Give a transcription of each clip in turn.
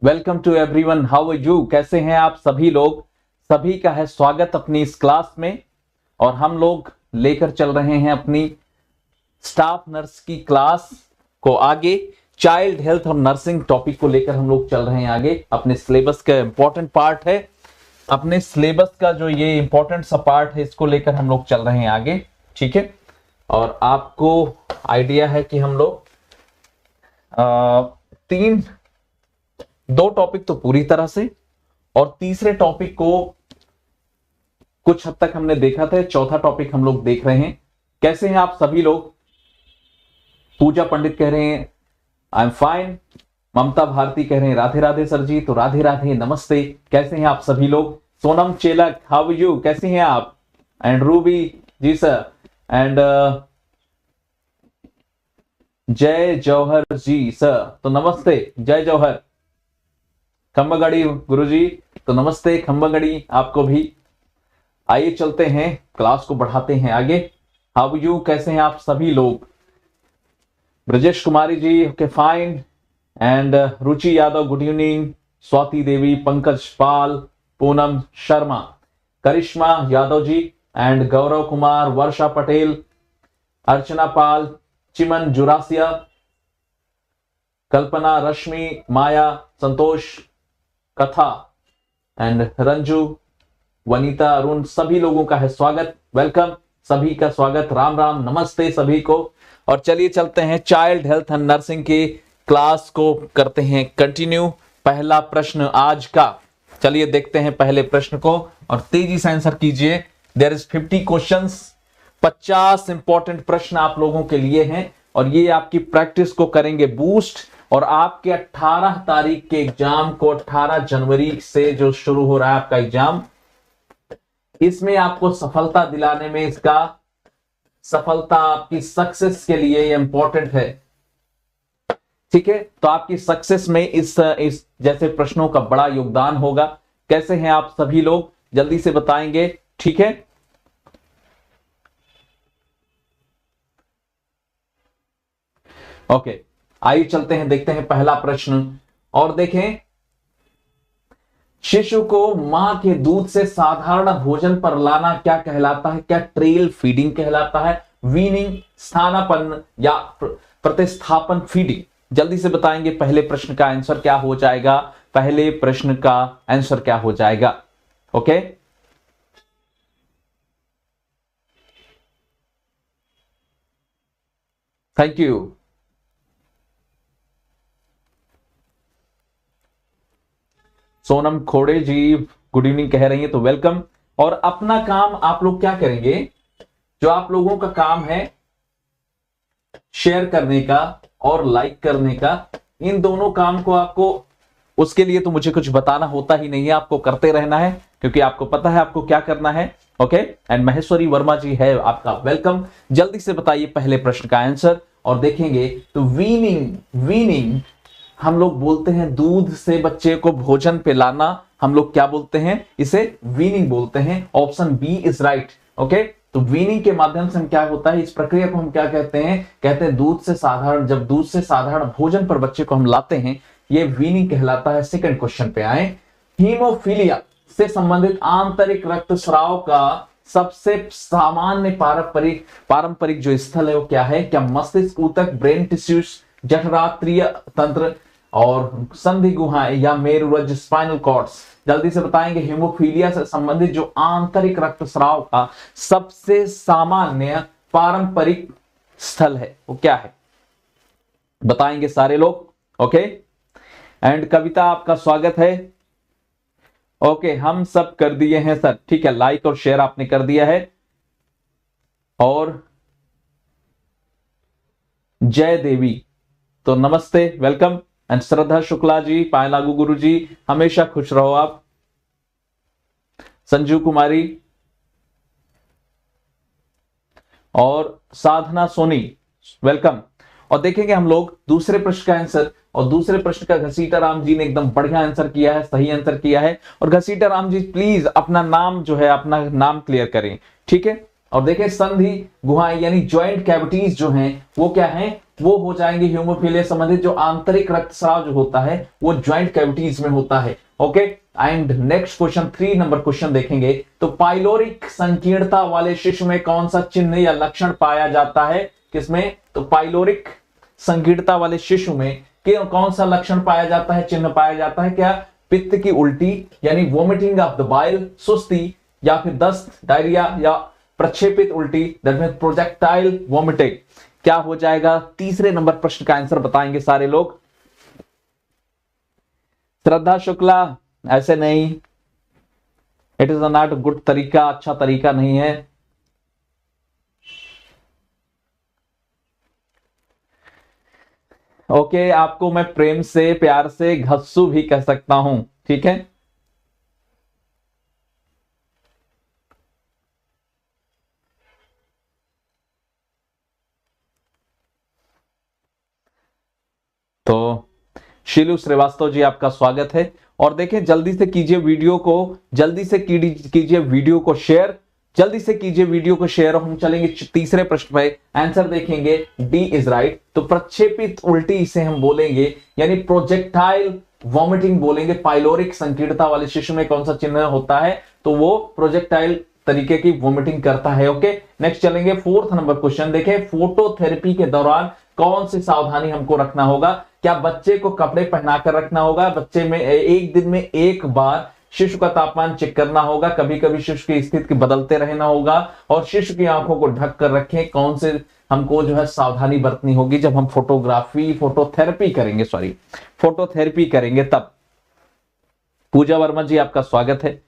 Welcome to everyone, how are you? कैसे हैं आप सभी लोग? सभी का है स्वागत अपनी इस क्लास में। और हम लोग लेकर चल रहे हैं अपनी स्टाफ नर्स की क्लास को आगे। चाइल्ड हेल्थ और नर्सिंग टॉपिक को लेकर हम लोग चल रहे हैं आगे। अपने सिलेबस का इंपॉर्टेंट पार्ट है, अपने सिलेबस का जो ये इंपॉर्टेंट सा पार्ट है, इसको लेकर हम लोग चल रहे हैं आगे। ठीक है, और आपको आइडिया है कि हम लोग दो टॉपिक तो पूरी तरह से, और तीसरे टॉपिक को कुछ हद तक हमने देखा था। चौथा टॉपिक हम लोग देख रहे हैं। कैसे हैं आप सभी लोग? पूजा पंडित कह रहे हैं आई एम फाइन। ममता भारती कह रहे हैं राधे राधे सर जी, तो राधे राधे, नमस्ते। कैसे हैं आप सभी लोग? Sonam Chelak, how you? कैसे हैं आप? And Ruby ji sir, and Jay Johar ji sir, तो नमस्ते जय जौहर। खंबागड़ी गुरुजी, तो नमस्ते खंबागड़ी आपको भी। आइए चलते हैं, क्लास को बढ़ाते हैं आगे। How you? कैसे हैं आप सभी लोग? Brajesh Kumari ji, okay fine. And Ruchi Yadav, good evening. Swati Devi, Pankaj Pal, Poonam Sharma, Karishma Yadav ji, and Gaurav Kumar, Varsha Patel, Archana Pal, Chiman Jurasiya, Kalpana, Rashmi, Maya, Santosh, Katha, and Ranju, Vanita, Arun, सभी लोगों का है स्वागत। वेलकम, सभी का स्वागत। राम राम, नमस्ते सभी को। और चलिए चलते हैं, चाइल्ड हेल्थ एंड नर्सिंग की क्लास को करते हैं कंटिन्यू। पहला प्रश्न आज का, चलिए देखते हैं पहले प्रश्न को और तेजी से आंसर कीजिए। देयर इज 50 क्वेश्चंस, 50 इंपॉर्टेंट प्रश्न आप लोगों के लिए हैं, और ये आपकी प्रैक्टिस को करेंगे बूस्ट। और आपके 18 तारीख के एग्जाम को, 18 जनवरी से जो शुरू हो रहा है आपका एग्जाम, इसमें आपको सफलता दिलाने में, इसका सफलता आपकी सक्सेस के लिए इंपॉर्टेंट है। ठीक है, तो आपकी सक्सेस में इस जैसे प्रश्नों का बड़ा योगदान होगा। कैसे हैं आप सभी लोग? जल्दी से बताएंगे। ठीक है, ओके, आइए चलते हैं, देखते हैं पहला प्रश्न। और देखें, शिशु को मां के दूध से साधारण भोजन पर लाना क्या कहलाता है? क्या ट्रेल फीडिंग कहलाता है, वीनिंग, स्थानापन्न, या प्रतिस्थापन फीडिंग? जल्दी से बताएंगे पहले प्रश्न का आंसर क्या हो जाएगा। पहले प्रश्न का आंसर क्या हो जाएगा? Okay, thank you. Sonam Khode ji good evening कह रही हैं, तो वेलकम। और अपना काम आप लोग क्या करेंगे, जो आप लोगों का काम है शेयर करने का और लाइक करने का, इन दोनों काम को आपको, उसके लिए तो मुझे कुछ बताना होता ही नहीं है, आपको करते रहना है, क्योंकि आपको पता है आपको क्या करना है। ओके, एंड महेश्वरी वर्मा जी है आपका वेलकम। जल्दी से बताइए पहले प्रश्न का आंसर। और देखेंगे तो वीनिंग हम लोग बोलते हैं दूध से बच्चे को भोजन पे लाना, हम लोग क्या बोलते हैं? इसे वीनिंग बोलते हैं। Option B is right. Okay, तो वीनिंग के माध्यम से हम क्या होता है, इस प्रक्रिया को हम क्या कहते हैं? कहते हैं दूध से साधारण, जब दूध से साधारण भोजन पर बच्चे को हम लाते हैं, ये वीनिंग कहलाता है। सेकंड क्वेश्चन पे आए। हीमोफीलिया से संबंधित आंतरिक रक्तस्राव का सबसे सामान्य पारंपरिक जो स्थल है वो क्या है? क्या मस्तिष्क ऊतक, ब्रेन टिश्यूज, जठरांत्रिय तंत्र और संधि गुहाएं, या मेरुरज्ज, स्पाइनल कॉर्ड्स? जल्दी से बताएंगे। हेमोफीलिया से संबंधित जो आंतरिक रक्तस्राव का सबसे सामान्य पारंपरिक स्थल है वो क्या है? बताएंगे सारे लोग। ओके, एंड कविता आपका स्वागत है। ओके, हम सब कर दिए हैं सर। ठीक है, लाइक और शेयर आपने कर दिया है। और जय देवी, तो नमस्ते, वेलकम। एंड श्रद्धा शुक्ला जी, पायलागू गुरु जी, हमेशा खुश रहो आप। संजू कुमारी और साधना सोनी, वेलकम। और देखेंगे हम लोग दूसरे प्रश्न का आंसर, और दूसरे प्रश्न का घसीटा राम जी ने एकदम बढ़िया आंसर किया है, सही आंसर किया है। और घसीटा राम जी प्लीज अपना नाम जो है, अपना नाम क्लियर करें। ठीक है, और देखें संधि गुहाएं यानी जॉइंट कैविटीज जो हैं वो क्या हैं? वो हो जाएंगे हीमोफीलिया संबंधित। जो आंतरिक रक्तस्राव जो होता है वो ज्वाइंट कैविटीज में होता है। Okay, and next question 3 number question देखेंगे। तो पाइलोरिक संकीर्णता वाले शिशु में कौन सा चिन्ह या लक्षण पाया जाता है? किसमें? तो पाइलोरिक संकीर्णता वाले शिशु में कौन सा लक्षण पाया जाता है, चिन्ह पाया जाता है? क्या? पित्त की उल्टी यानी वोमिटिंग ऑफ द बाइल, सुस्ती, या फिर दस्त, डायरिया, या प्रक्षेपित उल्टी, दैट मींस प्रोजेक्टाइल वोमिटिंग। क्या हो जाएगा? तीसरे नंबर प्रश्न का आंसर बताएंगे सारे लोग। श्रद्धा शुक्ला, ऐसे नहीं, इट इज नॉट गुड तरीका, अच्छा तरीका नहीं है। ओके, आपको मैं प्रेम से प्यार से घस्सू भी कह सकता हूं, ठीक है। तो शीलू श्रीवास्तव जी आपका स्वागत है। और देखें, जल्दी से कीजिए वीडियो को, जल्दी से कीजिए वीडियो को शेयर, जल्दी से कीजिए वीडियो को शेयर। हम चलेंगे तीसरे प्रश्न पे, आंसर देखेंगे, डी इज राइट। तो प्रक्षेपित उल्टी इसे हम बोलेंगे, यानी प्रोजेक्टाइल वॉमिटिंग बोलेंगे। पाइलोरिक संकीर्णता वाले शिशु में कौन सा चिन्ह होता है? तो वो प्रोजेक्टाइल तरीके की वॉमिटिंग करता है। ओके, नेक्स्ट चलेंगे 4th नंबर क्वेश्चन। देखें, फोटोथेरेपी के दौरान कौन सी सावधानी हमको रखना होगा? क्या बच्चे को कपड़े पहनाकर रखना होगा? बच्चे में एक दिन में एक बार शिशु का तापमान चेक करना होगा, कभी कभी शिशु की स्थिति बदलते रहना होगा, और शिशु की आंखों को ढक कर रखें। कौन से हमको जो है सावधानी बरतनी होगी जब हम फोटोथेरेपी करेंगे तब। पूजा वर्मा जी आपका स्वागत है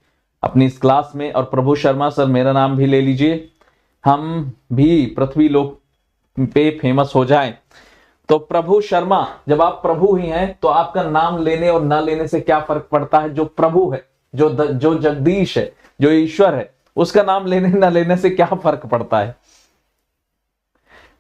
अपनी इस क्लास में। और प्रभु शर्मा सर, मेरा नाम भी ले लीजिए, हम भी पृथ्वी लोक पे फेमस हो जाएं। तो प्रभु शर्मा, जब आप प्रभु ही हैं तो आपका नाम लेने और न लेने से क्या फर्क पड़ता है? जो प्रभु है, जो जगदीश है, जो ईश्वर है, उसका नाम लेने न लेने से क्या फर्क पड़ता है?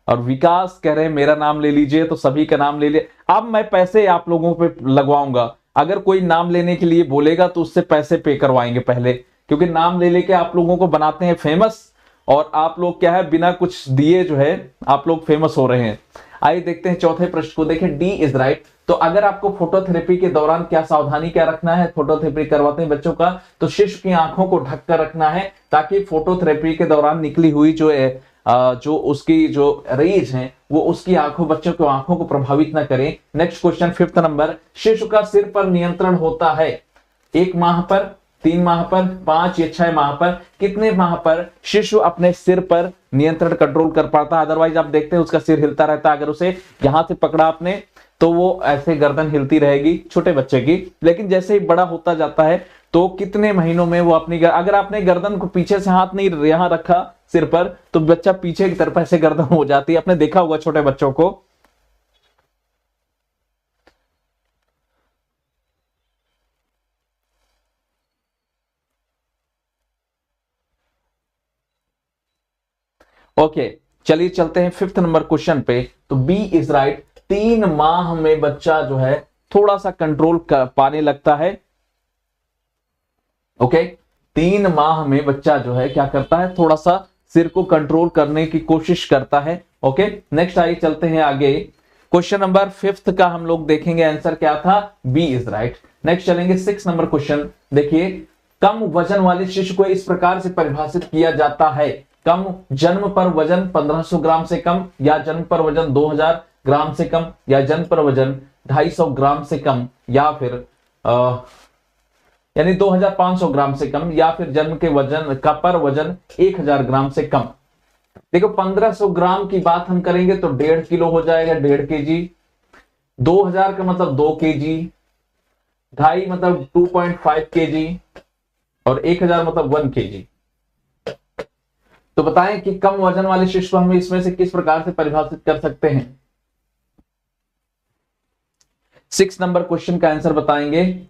और विकास कह रहे हैं मेरा नाम ले लीजिए, तो सभी का नाम ले लिए। अब मैं पैसे आप लोगों पे लगवाऊंगा, अगर कोई नाम लेने के लिए बोलेगा तो उससे पैसे पे करवाएंगे पहले, क्योंकि नाम ले लेके आप लोगों को बनाते हैं फेमस, और आप लोग क्या है बिना कुछ दिए जो है आप लोग फेमस हो रहे हैं। आइए देखते हैं चौथे प्रश्न को। देखें, डी इज राइट। तो अगर आपको फोटोथेरेपी के दौरान क्या सावधानी क्या रखना है? फोटोथेरेपी करवाते हैं बच्चों का, तो शिशु की आंखों को ढककर रखना है, ताकि फोटोथेरेपी के दौरान निकली हुई जो उसकी जो रेज है वो उसकी आंखों, बच्चों की आंखों को प्रभावित ना करें। Next question 5th number. शिशु का सिर पर नियंत्रण होता है 1 माह पर, 3 माह पर, 5 या 6 माह पर? कितने माह पर शिशु अपने सिर पर नियंत्रण कंट्रोल कर पाता है? अदरवाइज आप देखते हैं उसका सिर हिलता रहता है, अगर उसे यहां से पकड़ा आपने तो वो ऐसे गर्दन हिलती रहेगी छोटे बच्चे की। लेकिन जैसे ही बड़ा होता जाता है तो कितने महीनों में वो अपनी अगर आपने गर्दन को पीछे से हाथ नहीं यहां रखा सिर पर, तो बच्चा पीछे की तरफ ऐसे गर्दन हो जाती है। आपने देखा होगा छोटे बच्चों को। ओके, चलिए चलते हैं 5th नंबर क्वेश्चन पे। तो बी इज राइट। 3 माह में बच्चा जो है थोड़ा सा कंट्रोल पाने लगता है। ओके, 3 माह में बच्चा जो है क्या करता है? थोड़ा सा सिर को कंट्रोल करने की कोशिश करता है। ओके, नेक्स्ट आइए चलते हैं आगे। क्वेश्चन नंबर 5th का हम लोग देखेंगे आंसर क्या था? B is right. नेक्स्ट चलेंगे 6 नंबर क्वेश्चन। देखिए, कम वजन वाले शिशु को इस प्रकार से परिभाषित किया जाता है। कम जन्म पर वजन 1500 ग्राम से कम, या जन्म पर वजन 2000 ग्राम से कम, या जन्म पर वजन 250 ग्राम से कम, या फिर यानी 2500 ग्राम से कम, या फिर जन्म के वजन का पर वजन 1000 ग्राम से कम। देखो, 1500 ग्राम की बात हम करेंगे तो 1.5 किलो हो जाएगा, 1.5 केजी। 2000 का मतलब 2 केजी, 2.5 मतलब 2.5 केजी, और 1000 मतलब 1 केजी। तो बताएं कि कम वजन वाले शिशु हम इसमें से किस प्रकार से परिभाषित कर सकते हैं? 6 नंबर क्वेश्चन का आंसर बताएंगे।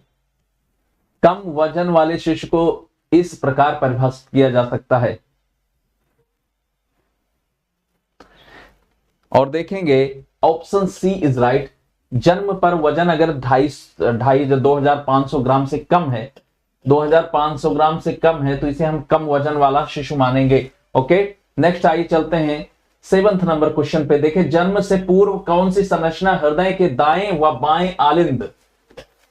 कम वजन वाले शिशु को इस प्रकार परिभाषित किया जा सकता है, और देखेंगे ऑप्शन सी इज राइट। जन्म पर वजन अगर 2500 ग्राम से कम है, 2500 ग्राम से कम है, तो इसे हम कम वजन वाला शिशु मानेंगे। ओके, नेक्स्ट आइए चलते हैं 7th नंबर क्वेश्चन पे देखें, जन्म से पूर्व कौन सी संरचना हृदय के दाएं व बाएं आलिंद,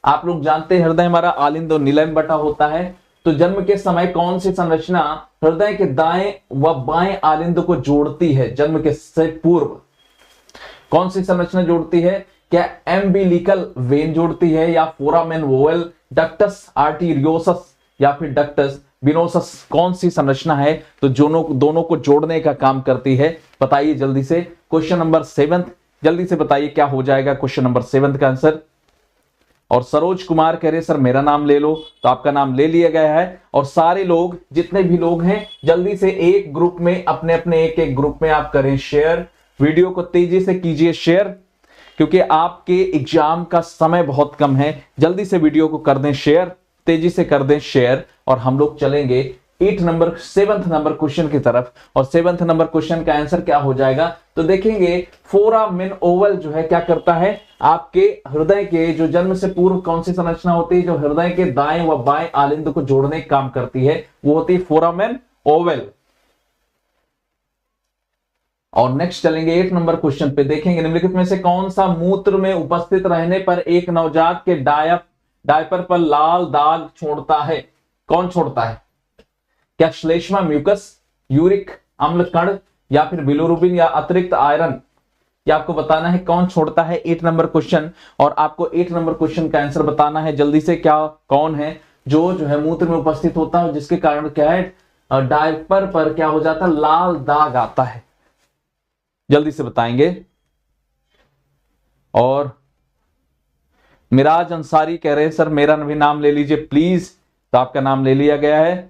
आप लोग जानते हैं हृदय हमारा आलिंद और नीलम बटा होता है, तो जन्म के समय कौन सी संरचना हृदय के दाएं व बाएं आलिंद को जोड़ती है? जन्म के से पूर्व कौन सी संरचना जोड़ती है? क्या एम्बिलिकल वेन जोड़ती है, या फोरामेन वोवेल, डक्टस आर्टीरियोसस, या फिर डक्टस विनोसस? कौन सी संरचना है तो दोनों को जोड़ने का काम करती है? बताइए जल्दी से। क्वेश्चन नंबर 7, जल्दी से बताइए क्या हो जाएगा क्वेश्चन नंबर 7 का आंसर। और सरोज कुमार कह रहे सर मेरा नाम ले लो, तो आपका नाम ले लिया गया है। और सारे लोग जितने भी लोग हैं जल्दी से एक ग्रुप में अपने अपने एक ग्रुप में आप करें शेयर, वीडियो को तेजी से कीजिए शेयर, क्योंकि आपके एग्जाम का समय बहुत कम है। जल्दी से वीडियो को कर दें शेयर, तेजी से कर दें शेयर, और हम लोग चलेंगे 7th नंबर क्वेश्चन की तरफ। और 7th नंबर क्वेश्चन का आंसर क्या हो जाएगा? तो देखेंगे फोरामेन ओवल जो है क्या करता है, आपके हृदय के जो जन्म से पूर्व कौन सी संरचना होती है जो हृदय के दाएं व बाएं आलिंद को जोड़ने का काम करती है? वो होती है फोरामेन ओवल। और नेक्स्ट चलेंगे 8 नंबर क्वेश्चन पे, देखेंगे निम्नलिखित में से कौन सा मूत्र में उपस्थित रहने पर एक नवजात के डायपर पर लाल दाग छोड़ता है? कौन छोड़ता है? क्या श्लेष्मा म्यूकस, यूरिक अम्ल कण, या फिर बिलोरुबिन, या अतिरिक्त आयरन? ये आपको बताना है कौन छोड़ता है 8 नंबर क्वेश्चन। और आपको 8 नंबर क्वेश्चन का आंसर बताना है जल्दी से, क्या कौन है जो है मूत्र में उपस्थित होता है जिसके कारण क्या है डायपर पर क्या हो जाता है, लाल दाग आता है? जल्दी से बताएंगे। और मिराज अंसारी कह रहे हैं सर मेरा भी नाम ले लीजिए प्लीज, तो आपका नाम ले लिया गया है।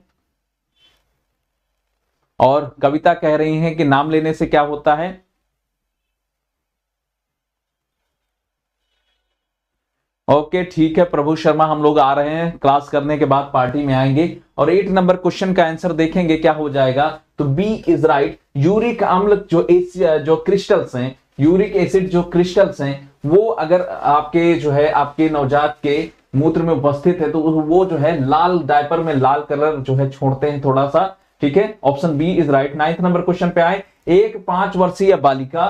और कविता कह रही हैं कि नाम लेने से क्या होता है? ओके ठीक है प्रभु शर्मा, हम लोग आ रहे हैं, क्लास करने के बाद पार्टी में आएंगे। और 8 नंबर क्वेश्चन का आंसर देखेंगे क्या हो जाएगा, तो बी इज राइट। यूरिक अम्ल जो क्रिस्टल्स हैं, यूरिक एसिड जो क्रिस्टल्स हैं, वो अगर आपके जो है आपके नवजात के मूत्र में उपस्थित है तो वो जो है लाल डायपर में लाल कलर जो है छोड़ते हैं थोड़ा सा, ठीक है। Option B is right. 9th number question पे आए, एक 5 वर्षीय बालिका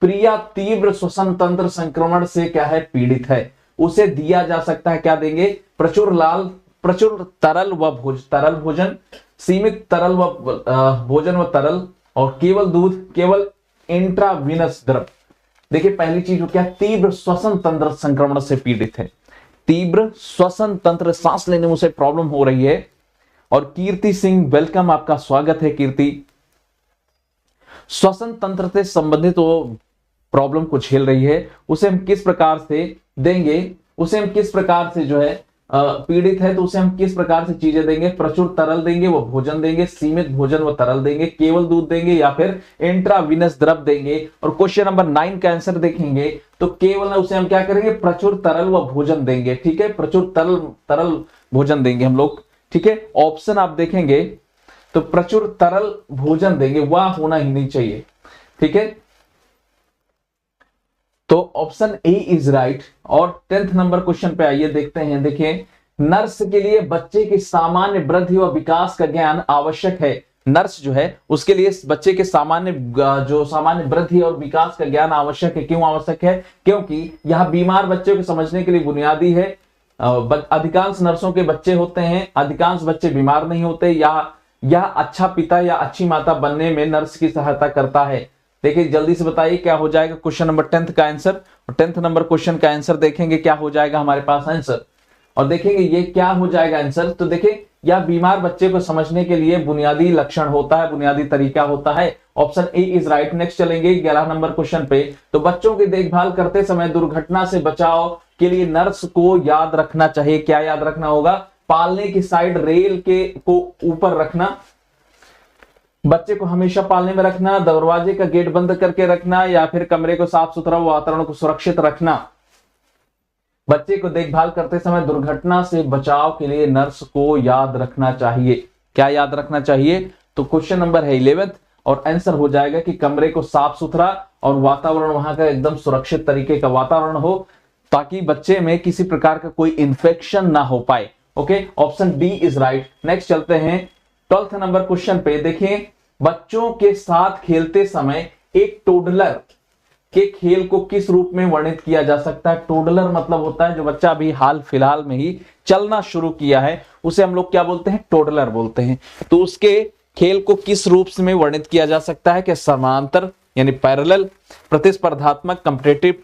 प्रिया तीव्र श्वसन तंत्र संक्रमण से क्या है पीड़ित है, उसे दिया जा सकता है, क्या देंगे? प्रचुर तरल भोजन, सीमित तरल व भोजन व तरल, और केवल दूध, केवल इंट्रावीनस द्रव। देखिए पहली चीज क्या, तीव्र श्वसन तंत्र संक्रमण से पीड़ित है, तीव्र श्वसन तंत्र, सांस लेने में उसे प्रॉब्लम हो रही है। और कीर्ति सिंह वेलकम, आपका स्वागत है कीर्ति। श्वसन तंत्र से संबंधित वो प्रॉब्लम को झेल रही है, उसे हम किस प्रकार से देंगे, उसे हम किस प्रकार से जो है पीड़ित है तो उसे हम किस प्रकार से चीजें देंगे? प्रचुर तरल देंगे, वो भोजन देंगे, सीमित भोजन व तरल देंगे, केवल दूध देंगे, या फिर इंट्रावीनस द्रव देंगे। और क्वेश्चन नंबर 9 का आंसर देखेंगे तो केवल उसे हम क्या करेंगे? प्रचुर तरल व भोजन देंगे, ठीक है, प्रचुर तरल भोजन देंगे हम लोग, ठीक है। ऑप्शन आप देखेंगे तो प्रचुर तरल भोजन देंगे, वह होना ही नहीं चाहिए, ठीक है। तो ऑप्शन ए इज राइट। और 10th नंबर क्वेश्चन पे आइए देखते हैं। देखिए नर्स के लिए बच्चे की सामान्य वृद्धि व विकास का ज्ञान आवश्यक है। नर्स जो है उसके लिए बच्चे के सामान्य वृद्धि और विकास का ज्ञान आवश्यक है। क्यों आवश्यक है? क्योंकि यह बीमार बच्चे को समझने के लिए बुनियादी है। अधिकांश नर्सों के बच्चे होते हैं, अधिकांश बच्चे बीमार नहीं होते। यह अच्छा पिता या अच्छी माता बनने में नर्स की सहायता करता है। देखिए जल्दी से बताइए क्या हो जाएगा क्वेश्चन नंबर 10th का आंसर। और 10th नंबर क्वेश्चन का आंसर देखेंगे क्या हो जाएगा हमारे पास आंसर, और देखेंगे ये क्या हो जाएगा आंसर। तो देखिए यह बीमार बच्चे को समझने के लिए बुनियादी लक्षण होता है, बुनियादी तरीका होता है। Option A is right. Next चलेंगे 11 नंबर क्वेश्चन पे। तो बच्चों की देखभाल करते समय दुर्घटना से बचाव के लिए नर्स को याद रखना चाहिए, क्या याद रखना होगा? पालने की साइड रेल को ऊपर रखना, बच्चे को हमेशा पालने में रखना, दरवाजे का गेट बंद करके रखना, या फिर कमरे को साफ सुथरा, वातावरण को सुरक्षित रखना। बच्चे को देखभाल करते समय दुर्घटना से बचाव के लिए नर्स को याद रखना चाहिए, क्या याद रखना चाहिए? तो क्वेश्चन नंबर है 11th और आंसर हो जाएगा कि कमरे को साफ सुथरा और वातावरण वहां का एकदम सुरक्षित तरीके का वातावरण हो, ताकि बच्चे में किसी प्रकार का कोई इंफेक्शन ना हो पाए। Okay, option D is right. Next चलते हैं 12th नंबर क्वेश्चन पे। देखिए बच्चों के साथ खेलते समय एक टोडलर के खेल को किस रूप में वर्णित किया जा सकता है? टोडलर मतलब होता है जो बच्चा अभी हाल फिलहाल में ही चलना शुरू किया है, उसे हम लोग क्या बोलते हैं? टोडलर बोलते हैं। तो उसके खेल को किस रूप में वर्णित किया जा सकता है? कि समांतर यानी पैरेलल, प्रतिस्पर्धात्मक कॉम्पिटिटिव,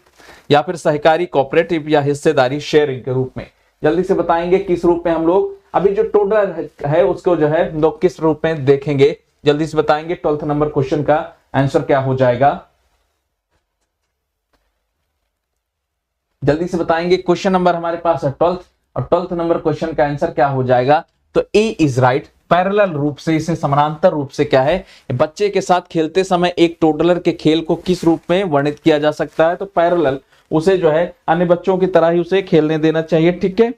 या फिर सहकारी कोऑपरेटिव, या हिस्सेदारी शेयरिंग के रूप में। जल्दी से बताएंगे किस रूप में हम लोग अभी जो टोडलर है उसको जो है हम लोग किस रूप में देखेंगे, जल्दी से बताएंगे। 12th नंबर क्वेश्चन का आंसर क्या हो जाएगा? जल्दी से बताएंगे। क्वेश्चन नंबर हमारे पास है 12th, और 12th नंबर क्वेश्चन का आंसर क्या हो जाएगा? तो ए इज राइट। पैरेलल रूप से, इसे समानांतर रूप से क्या है? बच्चे के साथ खेलते समय एक टोडलर के खेल को किस रूप में वर्णित किया जा सकता है? तो पैरेलल, उसे जो है अन्य बच्चों की तरह ही उसे खेलने देना चाहिए। ठीक है,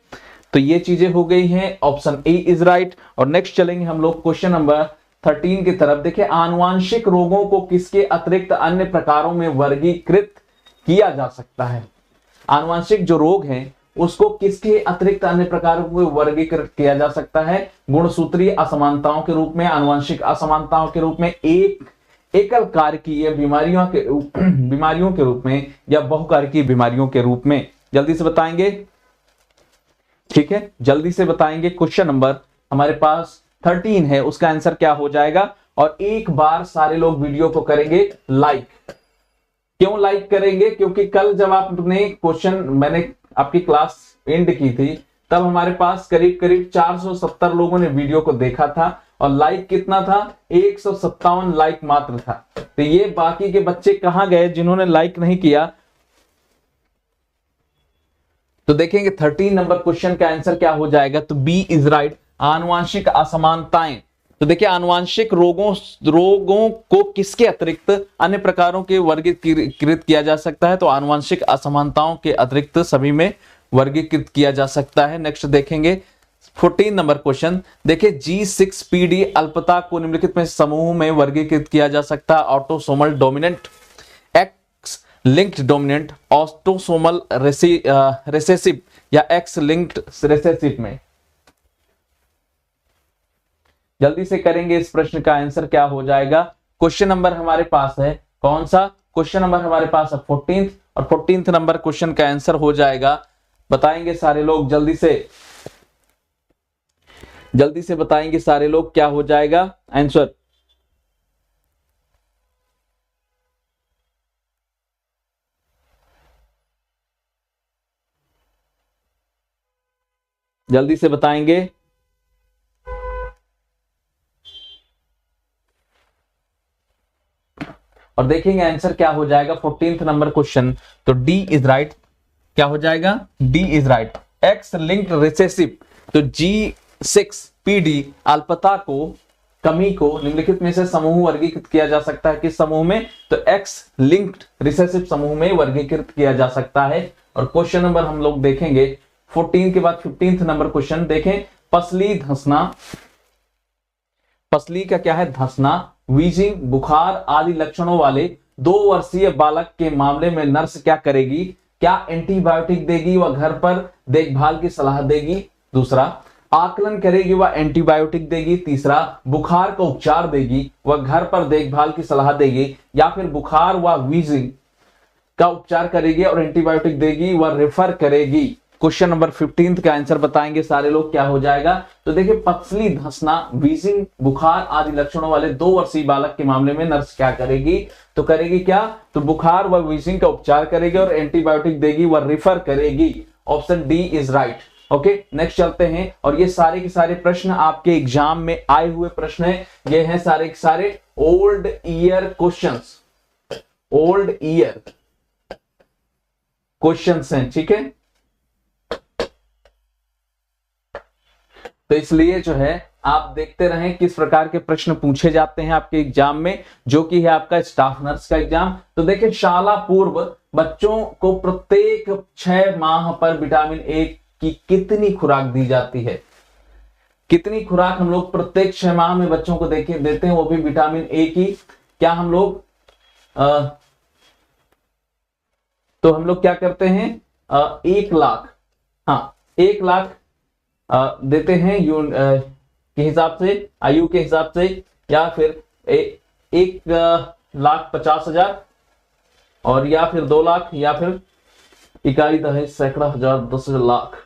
तो ये चीजें हो गई हैं, ऑप्शन ए इज राइट। और नेक्स्ट चलेंगे हम लोग क्वेश्चन नंबर 13 की तरफ। देखिए, आनुवांशिक रोगों को किसके अतिरिक्त अन्य प्रकारों में वर्गीकृत किया जा सकता है? आनुवांशिक जो रोग हैं उसको किसके अतिरिक्त अन्य प्रकारों में वर्गीकृत किया जा सकता है? गुणसूत्रीय असमानताओं के रूप में, आनुवंशिक असमानताओं के रूप में, एकल कारकीय बीमारियों के रूप में, या बहुकारकीय बीमारियों के रूप में। जल्दी से बताएंगे। ठीक है, जल्दी से बताएंगे। क्वेश्चन नंबर हमारे पास 13 है, उसका आंसर क्या हो जाएगा? और एक बार सारे लोग वीडियो को करेंगे लाइक। क्यों लाइक करेंगे? क्योंकि कल जब आपने क्वेश्चन, मैंने आपकी क्लास एंड की थी, तब हमारे पास करीब करीब 470 लोगों ने वीडियो को देखा था, और लाइक कितना था? 157 लाइक मात्र था। तो ये बाकी के बच्चे कहां गए जिन्होंने लाइक नहीं किया? तो देखेंगे 13 नंबर क्वेश्चन का आंसर क्या हो जाएगा? तो बी इज राइट, आनुवांशिक असमानताएं। तो देखिए, आनुवांशिक रोगों को किसके अतिरिक्त अन्य प्रकारों के वर्गीकृत किया जा सकता है? तो आनुवांशिक असमानताओं के अतिरिक्त सभी में वर्गीकृत किया जा सकता है। नेक्स्ट देखेंगे 14 नंबर क्वेश्चन। देखिए, G6PD अल्पता को निम्नलिखित में समूह में वर्गीकृत किया जा सकता है। Autosomal dominant, x linked dominant, autosomal recessive, या एक्स लिंक्ड रिसेसिव में। जल्दी से करेंगे, इस प्रश्न का आंसर क्या हो जाएगा? क्वेश्चन नंबर हमारे पास है कौन सा? क्वेश्चन नंबर हमारे पास है 14th, और 14th नंबर क्वेश्चन का आंसर हो जाएगा, बताएंगे सारे लोग जल्दी से बताएंगे सारे लोग क्या हो जाएगा आंसर? जल्दी से बताएंगे। और देखेंगे आंसर क्या हो जाएगा 14th नंबर क्वेश्चन। तो डी इज राइट। क्या हो जाएगा? D is right, x linked recessive. तो G6PD अल्पता को, कमी को निम्नलिखित में से समूह वर्गीकृत किया जा सकता है। किस समूह में? तो एक्स लिंक्ड रिसेसिव समूह में वर्गीकृत किया जा सकता है। और क्वेश्चन नंबर हम लोग देखेंगे 14 के बाद 15th नंबर क्वेश्चन। देखें, पसली धंसना, पसली का क्या है? धंसना, वीजिंग, बुखार आदि लक्षणों वाले 2 वर्षीय बालक के मामले में नर्स क्या करेगी? क्या एंटीबायोटिक देगी व घर पर देखभाल की सलाह देगी? दूसरा, आकलन करेगी व एंटीबायोटिक देगी? तीसरा, बुखार का उपचार देगी व घर पर देखभाल की सलाह देगी? या फिर बुखार व वीजिंग का उपचार करेगी और एंटीबायोटिक देगी व रेफर करेगी? क्वेश्चन नंबर 15 का आंसर बताएंगे सारे लोग, क्या हो जाएगा? तो देखिए, पसली धंसना, वीजिंग, बुखार आदि लक्षणों वाले 2 वर्षीय बालक के मामले में नर्स क्या करेगी? तो करेगी क्या? तो बुखार व वीजिंग का उपचार करेगी और एंटीबायोटिक देगी व रेफर करेगी। Option D is right. Okay, next चलते हैं। और ये सारे के सारे प्रश्न आपके एग्जाम में आए हुए प्रश्न है। ये हैं सारे के सारे old year questions, old year questions हैं। ठीक है, तो इसलिए जो है आप देखते रहें किस प्रकार के प्रश्न पूछे जाते हैं आपके एग्जाम में, जो कि है आपका स्टाफ नर्स का एग्जाम। तो देखिए, शाला पूर्व बच्चों को प्रत्येक 6 माह पर विटामिन ए की कितनी खुराक दी जाती है? कितनी खुराक हम लोग प्रत्येक 6 माह में बच्चों को देते हैं, वो भी विटामिन ए की? क्या हम लोग तो हम लोग क्या करते हैं? 1 लाख, हाँ 1 लाख देते हैं के हिसाब से, आयु के हिसाब से, या फिर एक 1,50,000 और या फिर 2 लाख या फिर इकाई दहेज सैकड़ा हजार 10 लाख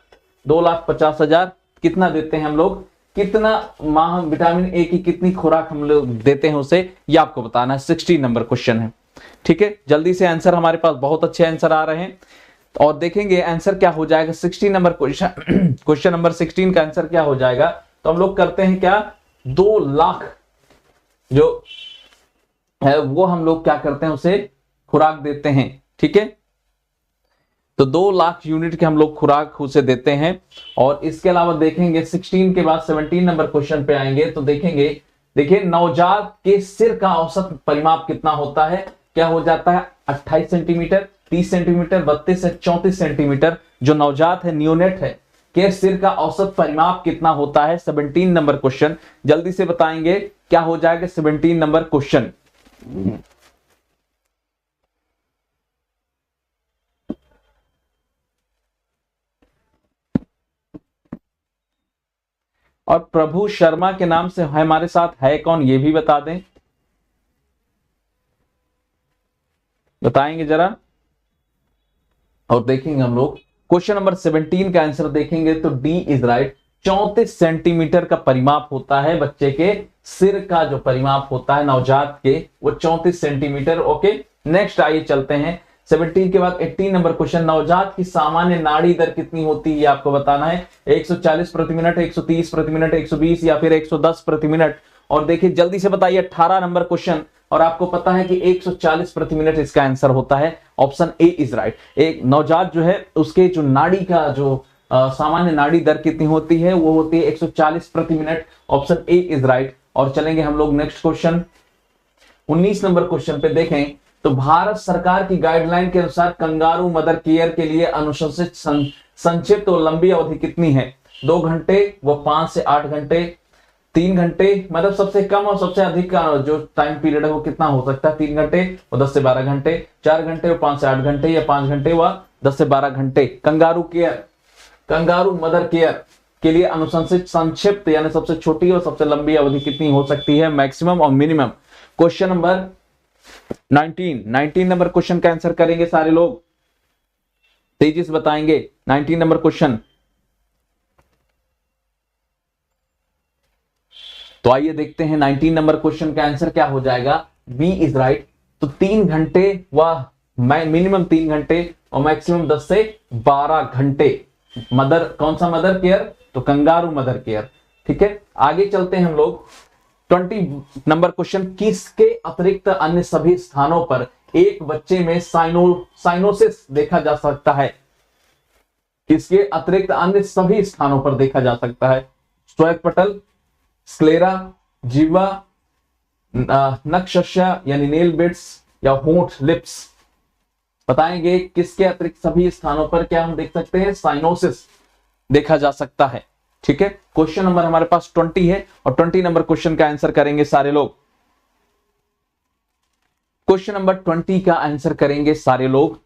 2,50,000 कितना देते हैं हम लोग, कितना माह विटामिन ए की कितनी खुराक हम लोग देते हैं उसे, ये आपको बताना है। 16 नंबर क्वेश्चन है, ठीक है। जल्दी से आंसर, हमारे पास बहुत अच्छे आंसर आ रहे हैं और देखेंगे आंसर क्या हो जाएगा। 16 नंबर क्वेश्चन, क्वेश्चन नंबर 16 का आंसर क्या हो जाएगा। तो हम लोग करते हैं क्या, 2 लाख जो है वो हम लोग क्या करते हैं, उसे खुराक देते हैं, ठीक है। तो 2 लाख यूनिट के हम लोग खुराक उसे देते हैं। और इसके अलावा देखेंगे 16 के बाद 17 नंबर क्वेश्चन पे आएंगे तो देखेंगे, देखिए नवजात के सिर का औसत परिमाप कितना होता है, क्या हो जाता है 28 सेंटीमीटर, 30 सेंटीमीटर, 32 से 34 सेंटीमीटर। जो नवजात है, नियोनेट है, के सिर का औसत परिमाप कितना होता है। 17 नंबर क्वेश्चन जल्दी से बताएंगे क्या हो जाएगा 17 नंबर क्वेश्चन। और प्रभु शर्मा के नाम से हमारे साथ है कौन, ये भी बता दें, बताएंगे जरा। और देखेंगे हम लोग क्वेश्चन नंबर 17 का आंसर देखेंगे तो डी इज राइट। 34 सेंटीमीटर का परिमाप होता है बच्चे के सिर का, जो परिमाप होता है नवजात के वो 34 सेंटीमीटर। ओके, नेक्स्ट आइए चलते हैं 17 के बाद 18 नंबर क्वेश्चन। नवजात की सामान्य नाड़ी दर कितनी होती है आपको बताना है। 140 प्रति मिनट, 130 प्रति मिनट, 120 या फिर 110 प्रति मिनट। और देखिए जल्दी से बताइए 18 नंबर क्वेश्चन। और आपको पता है कि 140 प्रति मिनट इसका आंसर होता है। Option A is right. एक नवजात जो है उसके जो नाड़ी का जो सामान्य नाड़ी दर कितनी होती है, वो होती है 140 प्रति minute. Option A is right. और चलेंगे हम लोग नेक्स्ट क्वेश्चन 19 नंबर क्वेश्चन पे देखें तो भारत सरकार की गाइडलाइन के अनुसार कंगारू मदर केयर के लिए अनुशंसित संक्षिप्त और लंबी अवधि कितनी है। 2 घंटे व 5 से 8 घंटे, 3 घंटे, मतलब सबसे कम और सबसे अधिक का जो टाइम पीरियड है वो कितना हो सकता है। 3 घंटे व 10 से 12 घंटे, 4 घंटे व 5 से 8 घंटे, या 5 घंटे व 10 से 12 घंटे। Kangaroo care, kangaroo mother care के लिए अनुशंसित संक्षिप्त यानी सबसे छोटी और सबसे लंबी अवधि कितनी हो सकती है, मैक्सिमम और minimum. Question number 19 number question का आंसर करेंगे सारे लोग, तेजी से बताएंगे। 19 नंबर क्वेश्चन, तो आइए देखते हैं 19 नंबर क्वेश्चन का आंसर क्या हो जाएगा। B is right. तो 3 घंटे व मिनिमम 3 घंटे और मैक्सिमम 10 से 12 घंटे। मदर, कौन सा मदर केयर, तो कंगारू मदर केयर, ठीक है। आगे चलते हैं हम लोग 20 नंबर क्वेश्चन। किसके अतिरिक्त अन्य सभी स्थानों पर एक बच्चे में साइनोसिस देखा जा सकता है। किसके अतिरिक्त अन्य सभी स्थानों पर देखा जा सकता है। श्वेत पटल, स्क्लेरा, जीवा, नक्षस्य यानी नेल बिट्स, या होंठ लिप्स। बताएंगे किसके अतिरिक्त सभी स्थानों पर क्या हम देख सकते हैं, साइनोसिस देखा जा सकता है, ठीक है। क्वेश्चन नंबर हमारे पास 20 है और 20 नंबर क्वेश्चन का आंसर करेंगे सारे लोग। क्वेश्चन नंबर 20 का आंसर करेंगे सारे लोग।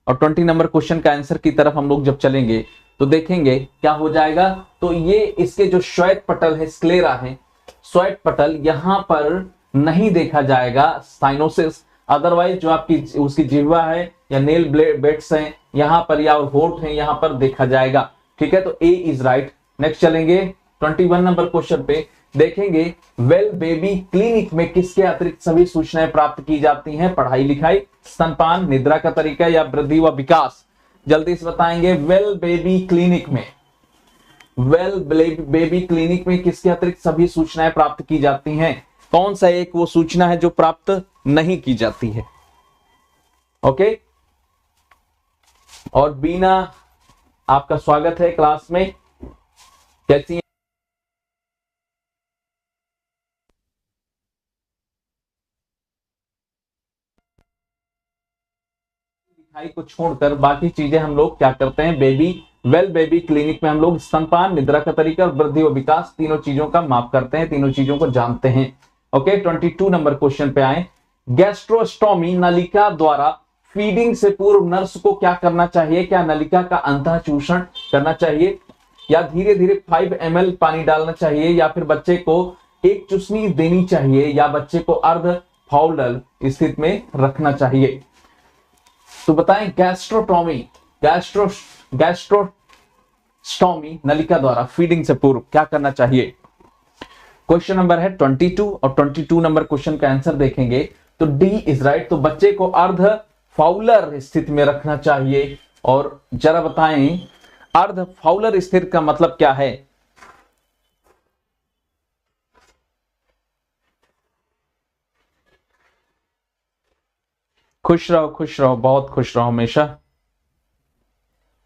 और 20 नंबर क्वेश्चन का आंसर की तरफ हम लोग जब चलेंगे तो देखेंगे क्या हो जाएगा। तो ये इसके जो श्वेत पटल है, स्क्लेरा है, श्वेत पटल, यहां पर नहीं देखा जाएगा साइनोसिस। अदरवाइज जो आपकी उसकी जिह्वा है या नेल बेड्स हैं यहां पर, या होंठ है यहां पर देखा जाएगा, ठीक है। तो ए इज राइट। नेक्स्ट चलेंगे 21 नंबर क्वेश्चन पे देखेंगे वेल बेबी क्लिनिक में किसके अतिरिक्त सभी सूचनाएं प्राप्त की जाती हैं। पढ़ाई लिखाई, स्तनपान, निद्रा का तरीका या वृद्धि व विकास। जल्दी से बताएंगे वेल बेबी क्लिनिक में, वेल बेबी क्लिनिक में किसके अतिरिक्त सभी सूचनाएं प्राप्त की जाती हैं। कौन सा एक वो सूचना है जो प्राप्त नहीं की जाती है। ओके, और बीना आपका स्वागत है क्लास में, कैसी हैं? लिखाई को छोड़कर बाकी चीजें हम लोग क्या करते हैं, वेल बेबी क्लिनिक में हम लोग स्तनपान, निद्रा का तरीका और वृद्धि और विकास तीनों चीजों का माप करते हैं, तीनों चीजों को जानते हैं। ओके, 22 नंबर क्वेश्चन पे आए। गैस्ट्रोस्टोमी नलिका द्वारा फीडिंग से पूर्व नर्स को क्या करना चाहिए। क्या नलिका का अंतः चूषण करना चाहिए, या धीरे धीरे 5 ml पानी डालना चाहिए, या फिर बच्चे को एक चुस्नी देनी चाहिए, या बच्चे को अर्ध फाउलर स्थिति में रखना चाहिए। तो बताएं गैस्ट्रोस्टोमी नलिका द्वारा फीडिंग से पूर्व क्या करना चाहिए। क्वेश्चन नंबर है 22 और 22 नंबर क्वेश्चन का आंसर देखेंगे तो डी इज राइट। तो बच्चे को अर्ध फाउलर स्थिति में रखना चाहिए। और जरा बताएं अर्ध फाउलर स्थिति का मतलब क्या है। खुश रहो, बहुत खुश रहो हमेशा।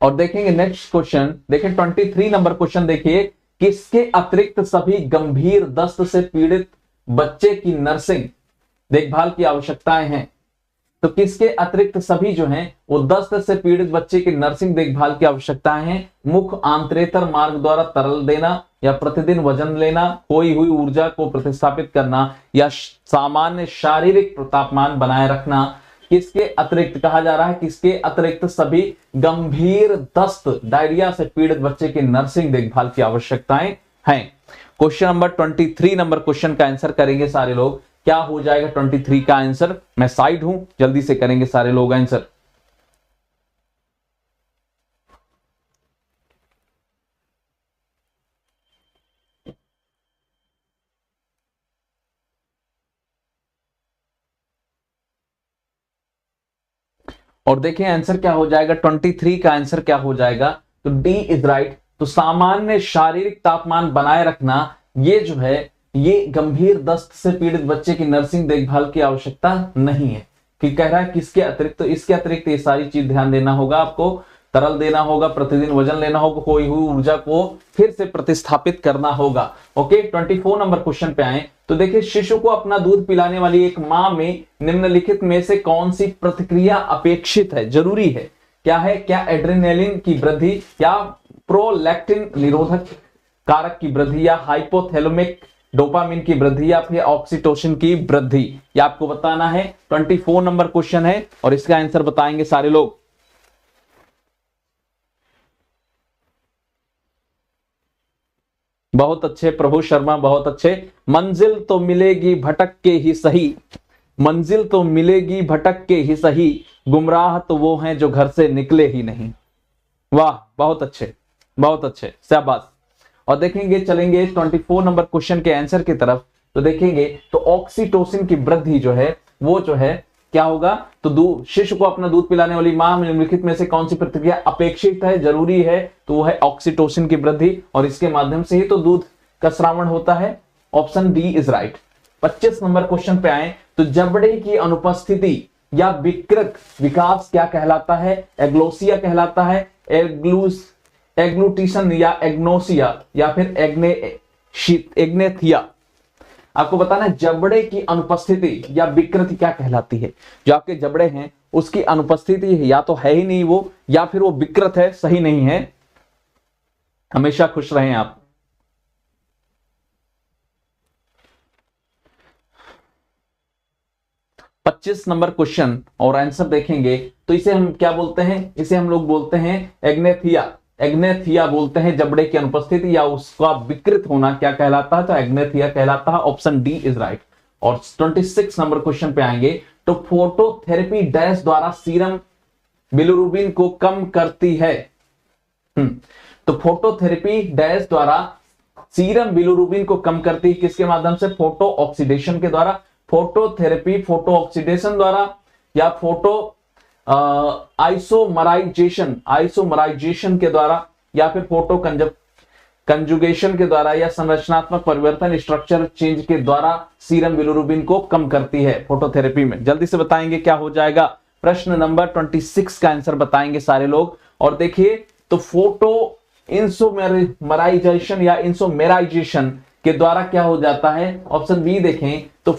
और देखेंगे नेक्स्ट क्वेश्चन, देखें 23 नंबर क्वेश्चन देखिए, किसके अतिरिक्त सभी गंभीर दस्त से पीड़ित बच्चे की नर्सिंग देखभाल की आवश्यकताएं हैं। तो किसके अतिरिक्त सभी जो हैं वो दस्त से पीड़ित बच्चे की नर्सिंग देखभाल की आवश्यकताएं हैं। मुख आंत्रेतर मार्ग द्वारा तरल देना या प्रतिदिन वजन लेना, खोई हुई ऊर्जा को प्रतिस्थापित करना या सामान्य शारीरिक तापमान बनाए रखना। किसके अतिरिक्त कहा जा रहा है, किसके अतिरिक्त सभी गंभीर दस्त डायरिया से पीड़ित बच्चे की नर्सिंग देखभाल की आवश्यकताएं हैं। क्वेश्चन नंबर 23 नंबर क्वेश्चन का आंसर करेंगे सारे लोग। क्या हो जाएगा 23 का आंसर। मैं साइड हूं, जल्दी से करेंगे सारे लोग आंसर। और देखें आंसर क्या हो जाएगा, 23 का आंसर क्या हो जाएगा। तो डी इज राइट। तो सामान्य शारीरिक तापमान बनाए रखना, ये जो है ये गंभीर दस्त से पीड़ित बच्चे की नर्सिंग देखभाल की आवश्यकता नहीं है। कि कह रहा है किसके अतिरिक्त, तो इसके अतिरिक्त ये सारी चीज ध्यान देना होगा आपको। तरल देना होगा, प्रतिदिन वजन लेना होगा, खोई हुई ऊर्जा को फिर से प्रतिस्थापित करना होगा। ओके 24 नंबर क्वेश्चन पे आए तो देखिए, शिशु को अपना दूध पिलाने वाली एक मां में निम्नलिखित में से कौन सी प्रतिक्रिया अपेक्षित है, जरूरी है। क्या है, क्या एड्रेनालिन की वृद्धि, या प्रोलैक्टिन निरोधक कारक की वृद्धि, या हाइपोथैलेमिक डोपामिन की वृद्धि, या फिर ऑक्सीटोसिन की वृद्धि। यह आपको बताना है। 24 नंबर क्वेश्चन है और इसका आंसर बताएंगे सारे लोग। बहुत अच्छे प्रभु शर्मा, बहुत अच्छे। मंजिल तो मिलेगी भटक के ही सही, मंजिल तो मिलेगी भटक के ही सही, गुमराह तो वो हैं जो घर से निकले ही नहीं। वाह, बहुत अच्छे, बहुत अच्छे, शाबाश। और देखेंगे, चलेंगे 24 नंबर क्वेश्चन के आंसर की तरफ। तो देखेंगे तो ऑक्सीटोसिन की वृद्धि जो है वो जो है क्या होगा। तो शिशु को अपना दूध पिलाने वाली मां में निम्नलिखित में से कौन सी प्रतिक्रिया अपेक्षित है, जरूरी है। तो वो है ऑक्सीटोसिन की वृद्धि, और इसके माध्यम से ही तो दूध का स्रावण होता है। Option D is right. 25 number question पे आए तो जबड़े की अनुपस्थिति या विकृत विकास क्या कहलाता है। एग्लोसिया कहलाता है, एग्लूटिशन या एग्नोसिया, या फिर एग्नेथिया। आपको बताना है जबड़े की अनुपस्थिति या विकृति क्या कहलाती है। जो आपके जबड़े हैं उसकी अनुपस्थिति है, या तो है ही नहीं वो, या फिर वो विकृत है, सही नहीं है। हमेशा खुश रहें आप। पच्चीस नंबर क्वेश्चन और आंसर देखेंगे तो इसे हम क्या बोलते हैं, इसे हम लोग बोलते हैं एग्नेथिया। एग्नेथिया बोलते हैं जबड़े की अनुपस्थिति या उसका विकृत होना क्या कहलाता है, तो एग्नेथिया कहलाता है। Option D is right. और 26 नंबर क्वेश्चन पे आएंगे तो फोटोथेरेपी डैश द्वारा सीरम बिलिरुबिन को कम करती है। तो फोटोथेरेपी डैश द्वारा सीरम बिलिरुबिन को कम करती है, किसके माध्यम से, फोटो ऑक्सीडेशन के द्वारा। फोटोथेरेपी फोटो ऑक्सीडेशन द्वारा, या फोटो आइसोमराइजेशन के द्वारा, या फिर फोटो कंजुगेशन के द्वारा, या संरचनात्मक परिवर्तन स्ट्रक्चर चेंज के द्वारा सीरम बिलिरुबिन को कम करती है फोटोथेरेपी में। जल्दी से बताएंगे क्या हो जाएगा। प्रश्न नंबर 26 का आंसर बताएंगे सारे लोग। और देखिए तो फोटो इंसोमेराइजेशन या इंसोमेराइजेशन के द्वारा क्या हो जाता है। ऑप्शन बी देखें तो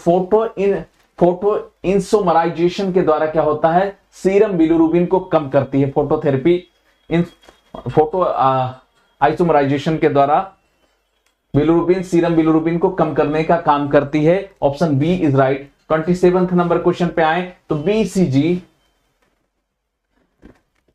फोटो इंसोमराइजेशन के द्वारा क्या होता है, सीरम बिलिरुबिन को कम करती है फोटोथेरेपी। फोटो आइसोमराइजेशन के द्वारा बिलिरुबिन, सीरम बिलिरुबिन को कम करने का काम करती है। Option B is right. 27 number question पे आए तो बीसीजी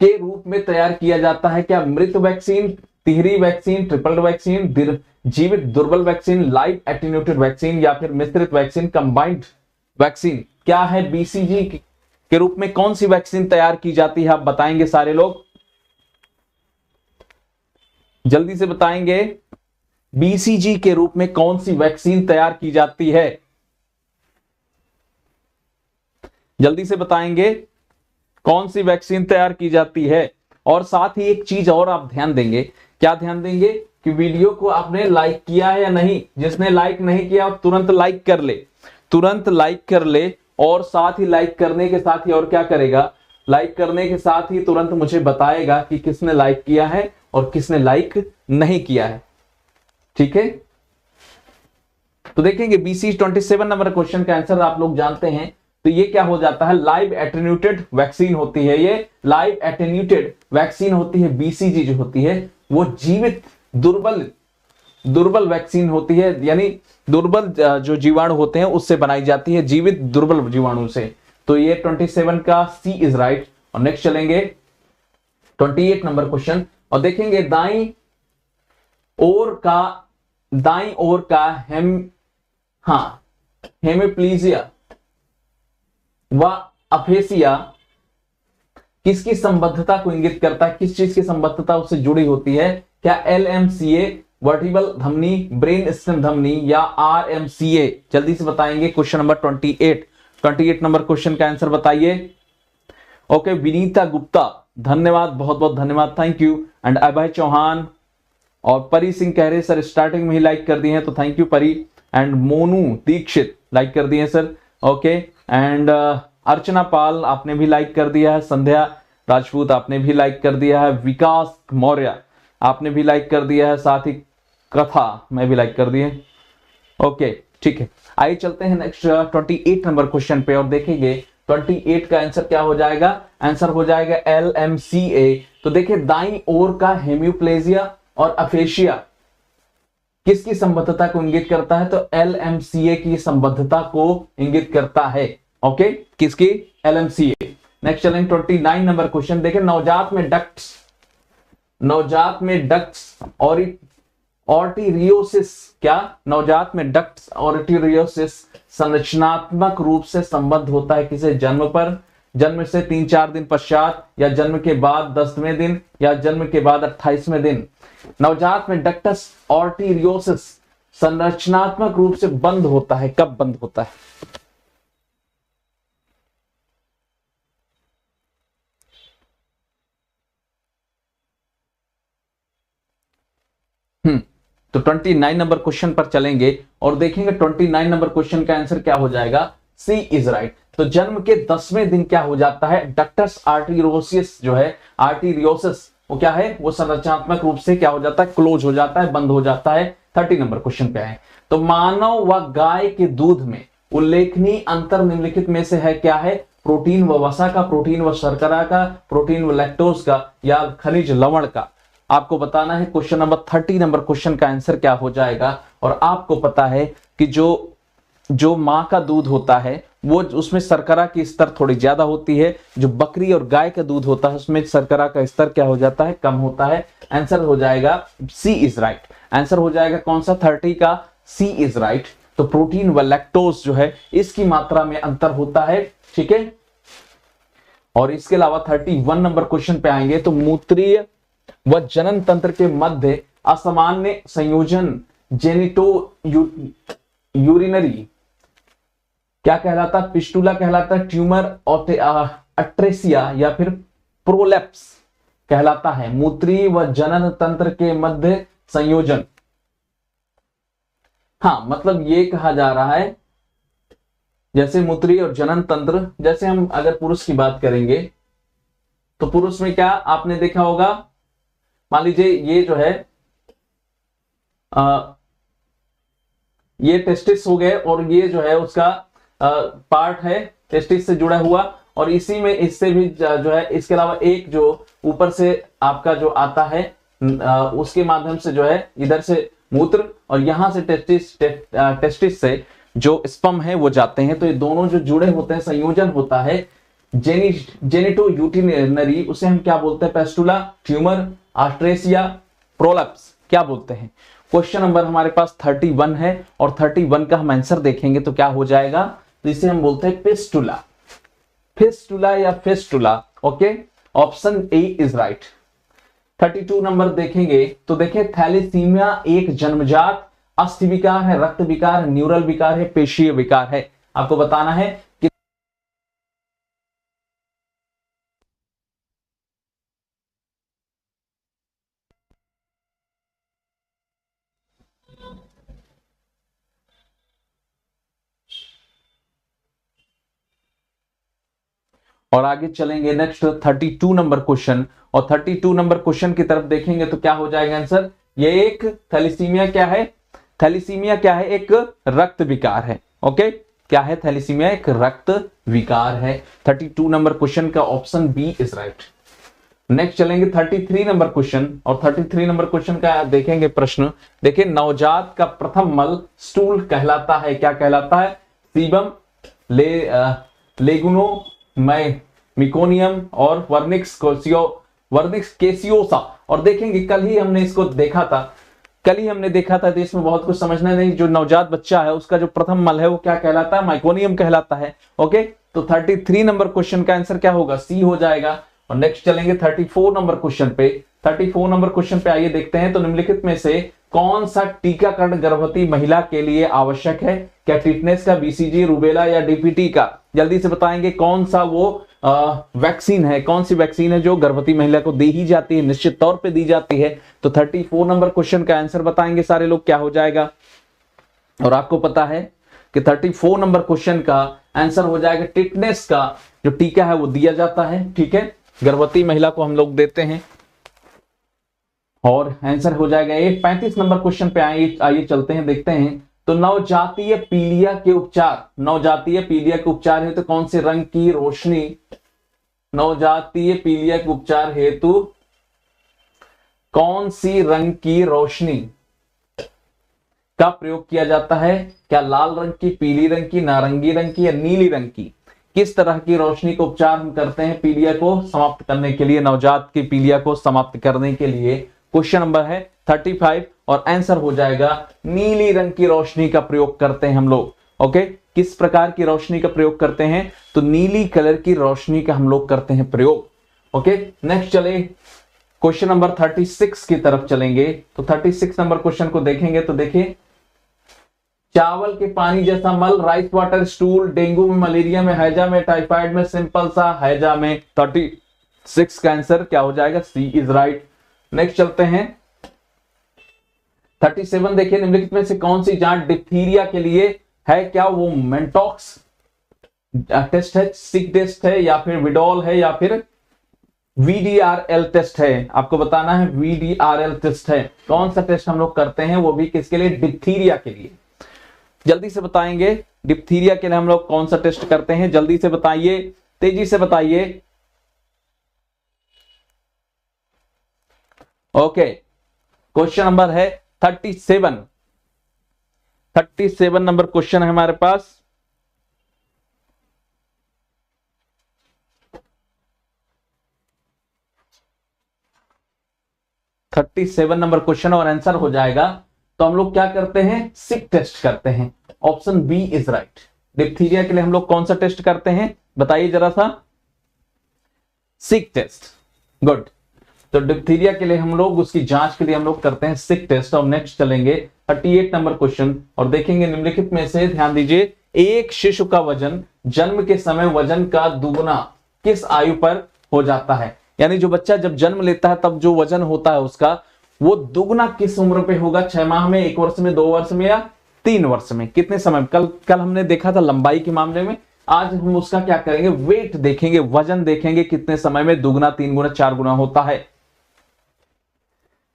के रूप में तैयार किया जाता है क्या। मृत वैक्सीन, तिहरी वैक्सीन, ट्रिपल वैक्सीन, जीवित दुर्बल वैक्सीन, लाइव एटीन्यूटेड वैक्सीन, या फिर मिश्रित वैक्सीन, कंबाइंड वैक्सीन क्या है? बीसीजी के रूप में कौन सी वैक्सीन तैयार की जाती है? आप बताएंगे सारे लोग, जल्दी से बताएंगे। बीसीजी के रूप में कौन सी वैक्सीन तैयार की जाती है? जल्दी से बताएंगे कौन सी वैक्सीन तैयार की जाती है। और साथ ही एक चीज और आप ध्यान देंगे, क्या ध्यान देंगे कि वीडियो को आपने लाइक किया है या नहीं। जिसने लाइक नहीं किया तुरंत लाइक कर ले, तुरंत लाइक कर ले। और साथ ही लाइक करने के साथ ही और क्या करेगा, लाइक करने के साथ ही तुरंत मुझे बताएगा कि किसने लाइक किया है और किसने लाइक नहीं किया है। ठीक है, तो देखेंगे बीसी 27 नंबर क्वेश्चन का आंसर आप लोग जानते हैं। तो ये क्या हो जाता है? लाइव एटेन्यूटेड वैक्सीन होती है। ये लाइव एटेन्यूटेड वैक्सीन होती है। बीसीजी जो होती है वो जीवित दुर्बल वैक्सीन होती है, यानी दुर्बल जो जीवाणु होते हैं उससे बनाई जाती है, जीवित दुर्बल जीवाणु से। तो ये 27 का सी इज राइट। और नेक्स्ट चलेंगे 28 नंबर क्वेश्चन और देखेंगे दाई ओर का हेमिप्लीजिया व अफेसिया किसकी संबद्धता को इंगित करता है? किस चीज की संबद्धता उससे जुड़ी होती है? क्या LMCA वर्टिबल धमनी, ब्रेन स्टेम धमनी या RMCA? जल्दी से बताएंगे। क्वेश्चन नंबर 28 नंबर क्वेश्चन का आंसर बताइए। ओके, विनीता गुप्ता धन्यवाद, बहुत बहुत धन्यवाद, थैंक यू। एंड अभय चौहान और परी सिंह कह रहे सर स्टार्टिंग में ही लाइक कर दिए हैं, तो थैंक यू परी। एंड मोनू दीक्षित लाइक कर दिए सर। ओके, एंड अर्चना पाल आपने भी लाइक कर दिया है। संध्या राजपूत आपने भी लाइक कर दिया है। विकास मौर्य आपने भी लाइक कर दिया है। साथ ही कथा मैं भी लाइक कर दिए। ओके ठीक है, आइए चलते हैं नेक्स्ट 28 नंबर क्वेश्चन पे और देखेंगे 28 का आंसर क्या हो जाएगा। आंसर हो जाएगा LMCA। तो देखिए दाईं ओर का हेमियोप्लेजिया और अफेशिया किसकी संबद्धता को इंगित करता है? तो LMCA की संबद्धता को इंगित करता है। ओके, किसकी? LMCA। नेक्स्ट चलेंगे 29 नंबर क्वेश्चन। देखिए नवजात में डक्ट्स और ऑर्टिरियोसिस, क्या नवजात में डक्ट्स ऑर्टिरियोसिस संरचनात्मक रूप से संबद्ध होता है किसे? जन्म पर, जन्म से 3-4 दिन पश्चात, या जन्म के बाद 10वें दिन, या जन्म के बाद 28वें दिन। नवजात में डक्टस ऑर्टिरियोसिस संरचनात्मक रूप से बंद होता है, कब बंद होता है? तो 29 नंबर क्वेश्चन पर चलेंगे और देखेंगे 29 नंबर क्वेश्चन का आंसर क्या हो जाएगा। सी इज राइट। तो जन्म के 10वें दिन क्या हो जाता है? डक्टस आर्टिरियोसिस जो है, आर्टिरियोसिस वो क्या है? वो संरचनात्मक रूप से क्या हो जाता है? क्लोज हो जाता है, बंद हो जाता है। 30 नंबर क्वेश्चन पे है। तो मानव व गाय के दूध में उल्लेखनीय अंतर निम्नलिखित में से है, क्या है? प्रोटीन व वसा का, प्रोटीन व शर्करा का, प्रोटीन व लैक्टोज का, या खनिज लवण का। आपको बताना है। क्वेश्चन नंबर 30 नंबर क्वेश्चन का आंसर क्या हो जाएगा। और आपको पता है कि जो मां का दूध होता है वो उसमें शर्करा की स्तर थोड़ी ज्यादा होती है। जो बकरी और गाय का दूध होता है उसमें शर्करा का स्तर क्या हो जाता है? कम होता है। आंसर हो जाएगा सी इज राइट। आंसर हो जाएगा कौन सा? 30 का सी इज राइट। तो प्रोटीन व लैक्टोज जो है इसकी मात्रा में अंतर होता है। ठीक है, और इसके अलावा 31 नंबर क्वेश्चन पे आएंगे। तो मूत्रीय व जनन तंत्र के मध्य असामान्य संयोजन जेनिटो यूरिनरी क्या कहलाता? पिस्टुला कहलाता है, ट्यूमर अट्रेसिया, या फिर प्रोलेप्स कहलाता है। मूत्री व जनन तंत्र के मध्य संयोजन, हाँ मतलब ये कहा जा रहा है जैसे मूत्री और जनन तंत्र, जैसे हम अगर पुरुष की बात करेंगे तो पुरुष में क्या आपने देखा होगा, मान लीजिए ये जो है ये टेस्टिस हो गए और ये जो है उसका पार्ट है टेस्टिस से जुड़ा हुआ, और इसी में इससे भी जो है इसके अलावा एक जो ऊपर से आपका जो आता है उसके माध्यम से जो है इधर से मूत्र और यहां से टेस्टिस से जो स्पर्म है वो जाते हैं। तो ये दोनों जो जुड़े होते हैं, संयोजन होता है जेनिटो यूटिनरी, उसे हम क्या बोलते हैं? पेस्टुला, ट्यूमर, आस्ट्रेसिया, प्रोलप्स क्या बोलते हैं। क्वेश्चन नंबर हमारे पास 31 है और 31 का हम आंसर देखेंगे तो क्या हो जाएगा? तो इसे हम बोलते हैं फिस्टुला, फिस्टुला या fistula. Okay, option A is right. 32 number देखेंगे तो देखिए थैलेसीमिया एक जन्मजात अस्थि विकार है, रक्त विकार है, न्यूरल विकार है, पेशीय विकार है। आपको बताना है कि और आगे चलेंगे नेक्स्ट 32 नंबर क्वेश्चन, और 32 नंबर क्वेश्चन की तरफ देखेंगे तो क्या हो जाएगा आंसर। ये एक थैलेसीमिया क्या है, थैलेसीमिया क्या है, एक रक्त विकार है। ओके, क्या है थैलेसीमिया, एक रक्त विकार है। 32 नंबर क्वेश्चन का option B is right. Next चलेंगे 33 नंबर क्वेश्चन, और 33 नंबर क्वेश्चन का देखेंगे प्रश्न। देखिए नवजात का प्रथम मल स्टूल कहलाता है, क्या कहलाता है, सीबम, लेगुनो, मिकोनियम और वर्निक्स केसियोसा। और देखेंगे कल ही हमने इसको देखा था, कल ही हमने देखा था, तो इसमें बहुत कुछ समझना नहीं। जो नवजात बच्चा है उसका जो प्रथम मल है वो क्या कहलाता है, माइकोनियम कहलाता है। ओके, तो 33 नंबर क्वेश्चन का आंसर क्या होगा, सी हो जाएगा। और नेक्स्ट चलेंगे 34 नंबर क्वेश्चन पे। 34 नंबर क्वेश्चन पे आइए देखते हैं, तो निम्नलिखित में से कौन सा टीकाकरण गर्भवती महिला के लिए आवश्यक है, क्या टिटनेस का, बीसीजी, रूबेला या डीपीटी का। जल्दी से बताएंगे कौन सा वो वैक्सीन है, कौन सी वैक्सीन है जो गर्भवती महिला को दी ही जाती है, निश्चित तौर पे दी जाती है। तो 34 नंबर क्वेश्चन का आंसर बताएंगे सारे लोग, क्या हो जाएगा। और आपको पता है कि 34 नंबर क्वेश्चन का आंसर हो जाएगा टिटनेस का जो टीका है वो दिया जाता है। ठीक है, गर्भवती महिला को हम लोग देते हैं, और आंसर हो जाएगा ये। 35 नंबर क्वेश्चन पे आइए चलते हैं, देखते हैं। तो नवजातीय पीलिया के उपचार, नवजातीय पीलिया के उपचार हेतु कौन से रंग की रोशनी, नवजातीय पीलिया के उपचार हेतु कौन सी रंग की रोशनी का प्रयोग किया जाता है, क्या लाल रंग की, पीली रंग की, नारंगी रंग की या नीली रंग की। किस तरह की रोशनी का उपचार हम करते हैं पीलिया को समाप्त करने के लिए, नवजात की पीलिया को समाप्त करने के लिए। क्वेश्चन नंबर है 35 और आंसर हो जाएगा नीली रंग की रोशनी का प्रयोग करते हैं हम लोग। ओके, किस प्रकार की रोशनी का प्रयोग करते हैं, तो नीली कलर की रोशनी का हम लोग करते हैं प्रयोग। ओके, नेक्स्ट चले क्वेश्चन नंबर 36 की तरफ चलेंगे। तो 36 नंबर क्वेश्चन को देखेंगे तो देखिए चावल के पानी जैसा मल, राइस वाटर स्टूल, डेंगू में, मलेरिया में, हैजा में, टाइफाइड में, सिंपल सा हैजा में। 36 का आंसर क्या हो जाएगा, सी इज राइट। नेक्स्ट चलते हैं 37। देखिए निम्नलिखित में से कौन सी जांच डिप्थीरिया के लिए है, क्या वो मेंटॉक्स टेस्ट है, सिक टेस्ट है, या फिर विडॉल है, या फिर VDRL टेस्ट है। आपको बताना है VDRL टेस्ट है। कौन सा टेस्ट हम लोग करते हैं, वो भी किसके लिए, डिप्थीरिया के लिए। जल्दी से बताएंगे डिप्थीरिया के लिए हम लोग कौन सा टेस्ट करते हैं, जल्दी से बताइए, तेजी से बताइए। ओके, क्वेश्चन नंबर है 37। 37 नंबर क्वेश्चन है हमारे पास। थर्टी सेवन नंबर क्वेश्चन और आंसर हो जाएगा। तो हम लोग क्या करते हैं, सिक टेस्ट करते हैं। Option B is right. Diphtheria के लिए हम लोग कौन सा टेस्ट करते हैं, बताइए जरा सा, सिक टेस्ट। गुड, तो डिप्थीरिया के लिए हम लोग उसकी जांच के लिए हम लोग करते हैं सिक टेस्ट। और नेक्स्ट चलेंगे 38 नंबर क्वेश्चन और देखेंगे निम्नलिखित में से, ध्यान दीजिए, एक शिशु का वजन जन्म के समय वजन का दुगुना किस आयु पर हो जाता है। यानी जो बच्चा जब जन्म लेता है तब जो वजन होता है उसका वो दुगुना किस उम्र पे होगा, 6 माह में, 1 वर्ष में, 2 वर्ष में या 3 वर्ष में, कितने समय। कल हमने देखा था लंबाई के मामले में, आज हम उसका क्या करेंगे, वेट देखेंगे, वजन देखेंगे, कितने समय में दुगुना, 3 गुना, 4 गुना होता है।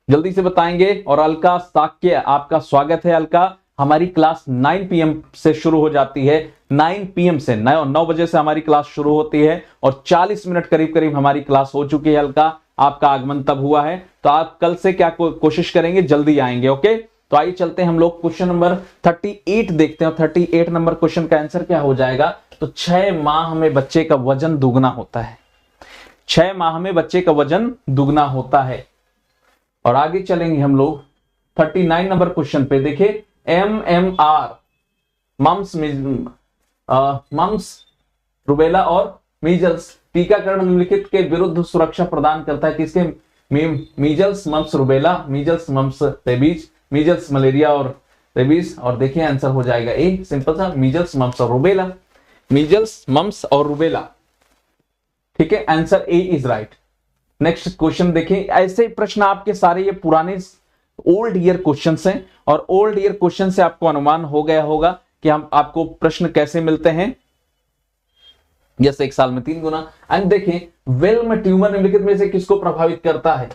जल्दी से बताएंगे। और अलका साक्य, आपका स्वागत है। अलका, हमारी क्लास 9 PM से शुरू हो जाती है, 9 PM से 9 बजे से हमारी क्लास शुरू होती है और 40 मिनट करीब करीब हमारी क्लास हो चुकी है। अलका, आपका आगमन तब हुआ है, तो आप कल से क्या कोशिश करेंगे, जल्दी आएंगे। ओके, तो आइए चलते हैं हम लोग क्वेश्चन नंबर 38 देखते हैं। 38 नंबर क्वेश्चन का आंसर क्या हो जाएगा, तो 6 माह में बच्चे का वजन दुगना होता है। 6 माह में बच्चे का वजन दुगना होता है। और आगे चलेंगे हम लोग 39 नंबर क्वेश्चन पे। देखिए MMR, मम्स मम्स, रुबेला और मीजल्स। टीकाकरण निम्नलिखित के विरुद्ध सुरक्षा प्रदान करता है किसके? Measles, mumps, rubella, measles, mumps, rabies, measles, malaria और रेबीज। और देखिए आंसर हो जाएगा ए, सिंपल सा, मीजल्स, मम्स और रुबेला। मीजल्स, मम्स और रुबेला, ठीक है, answer A is right. Next question देखिए, ऐसे प्रश्न आपके सारे ये पुराने ओल्ड ईयर क्वेश्चंस हैं, और ओल्ड ईयर क्वेश्चन से आपको अनुमान हो गया होगा कि हम आपको प्रश्न कैसे मिलते हैं। जैसे एक साल में 3 गुना। एंड देखें, वेल्म ट्यूमर निम्नलिखित में से किसको प्रभावित करता है?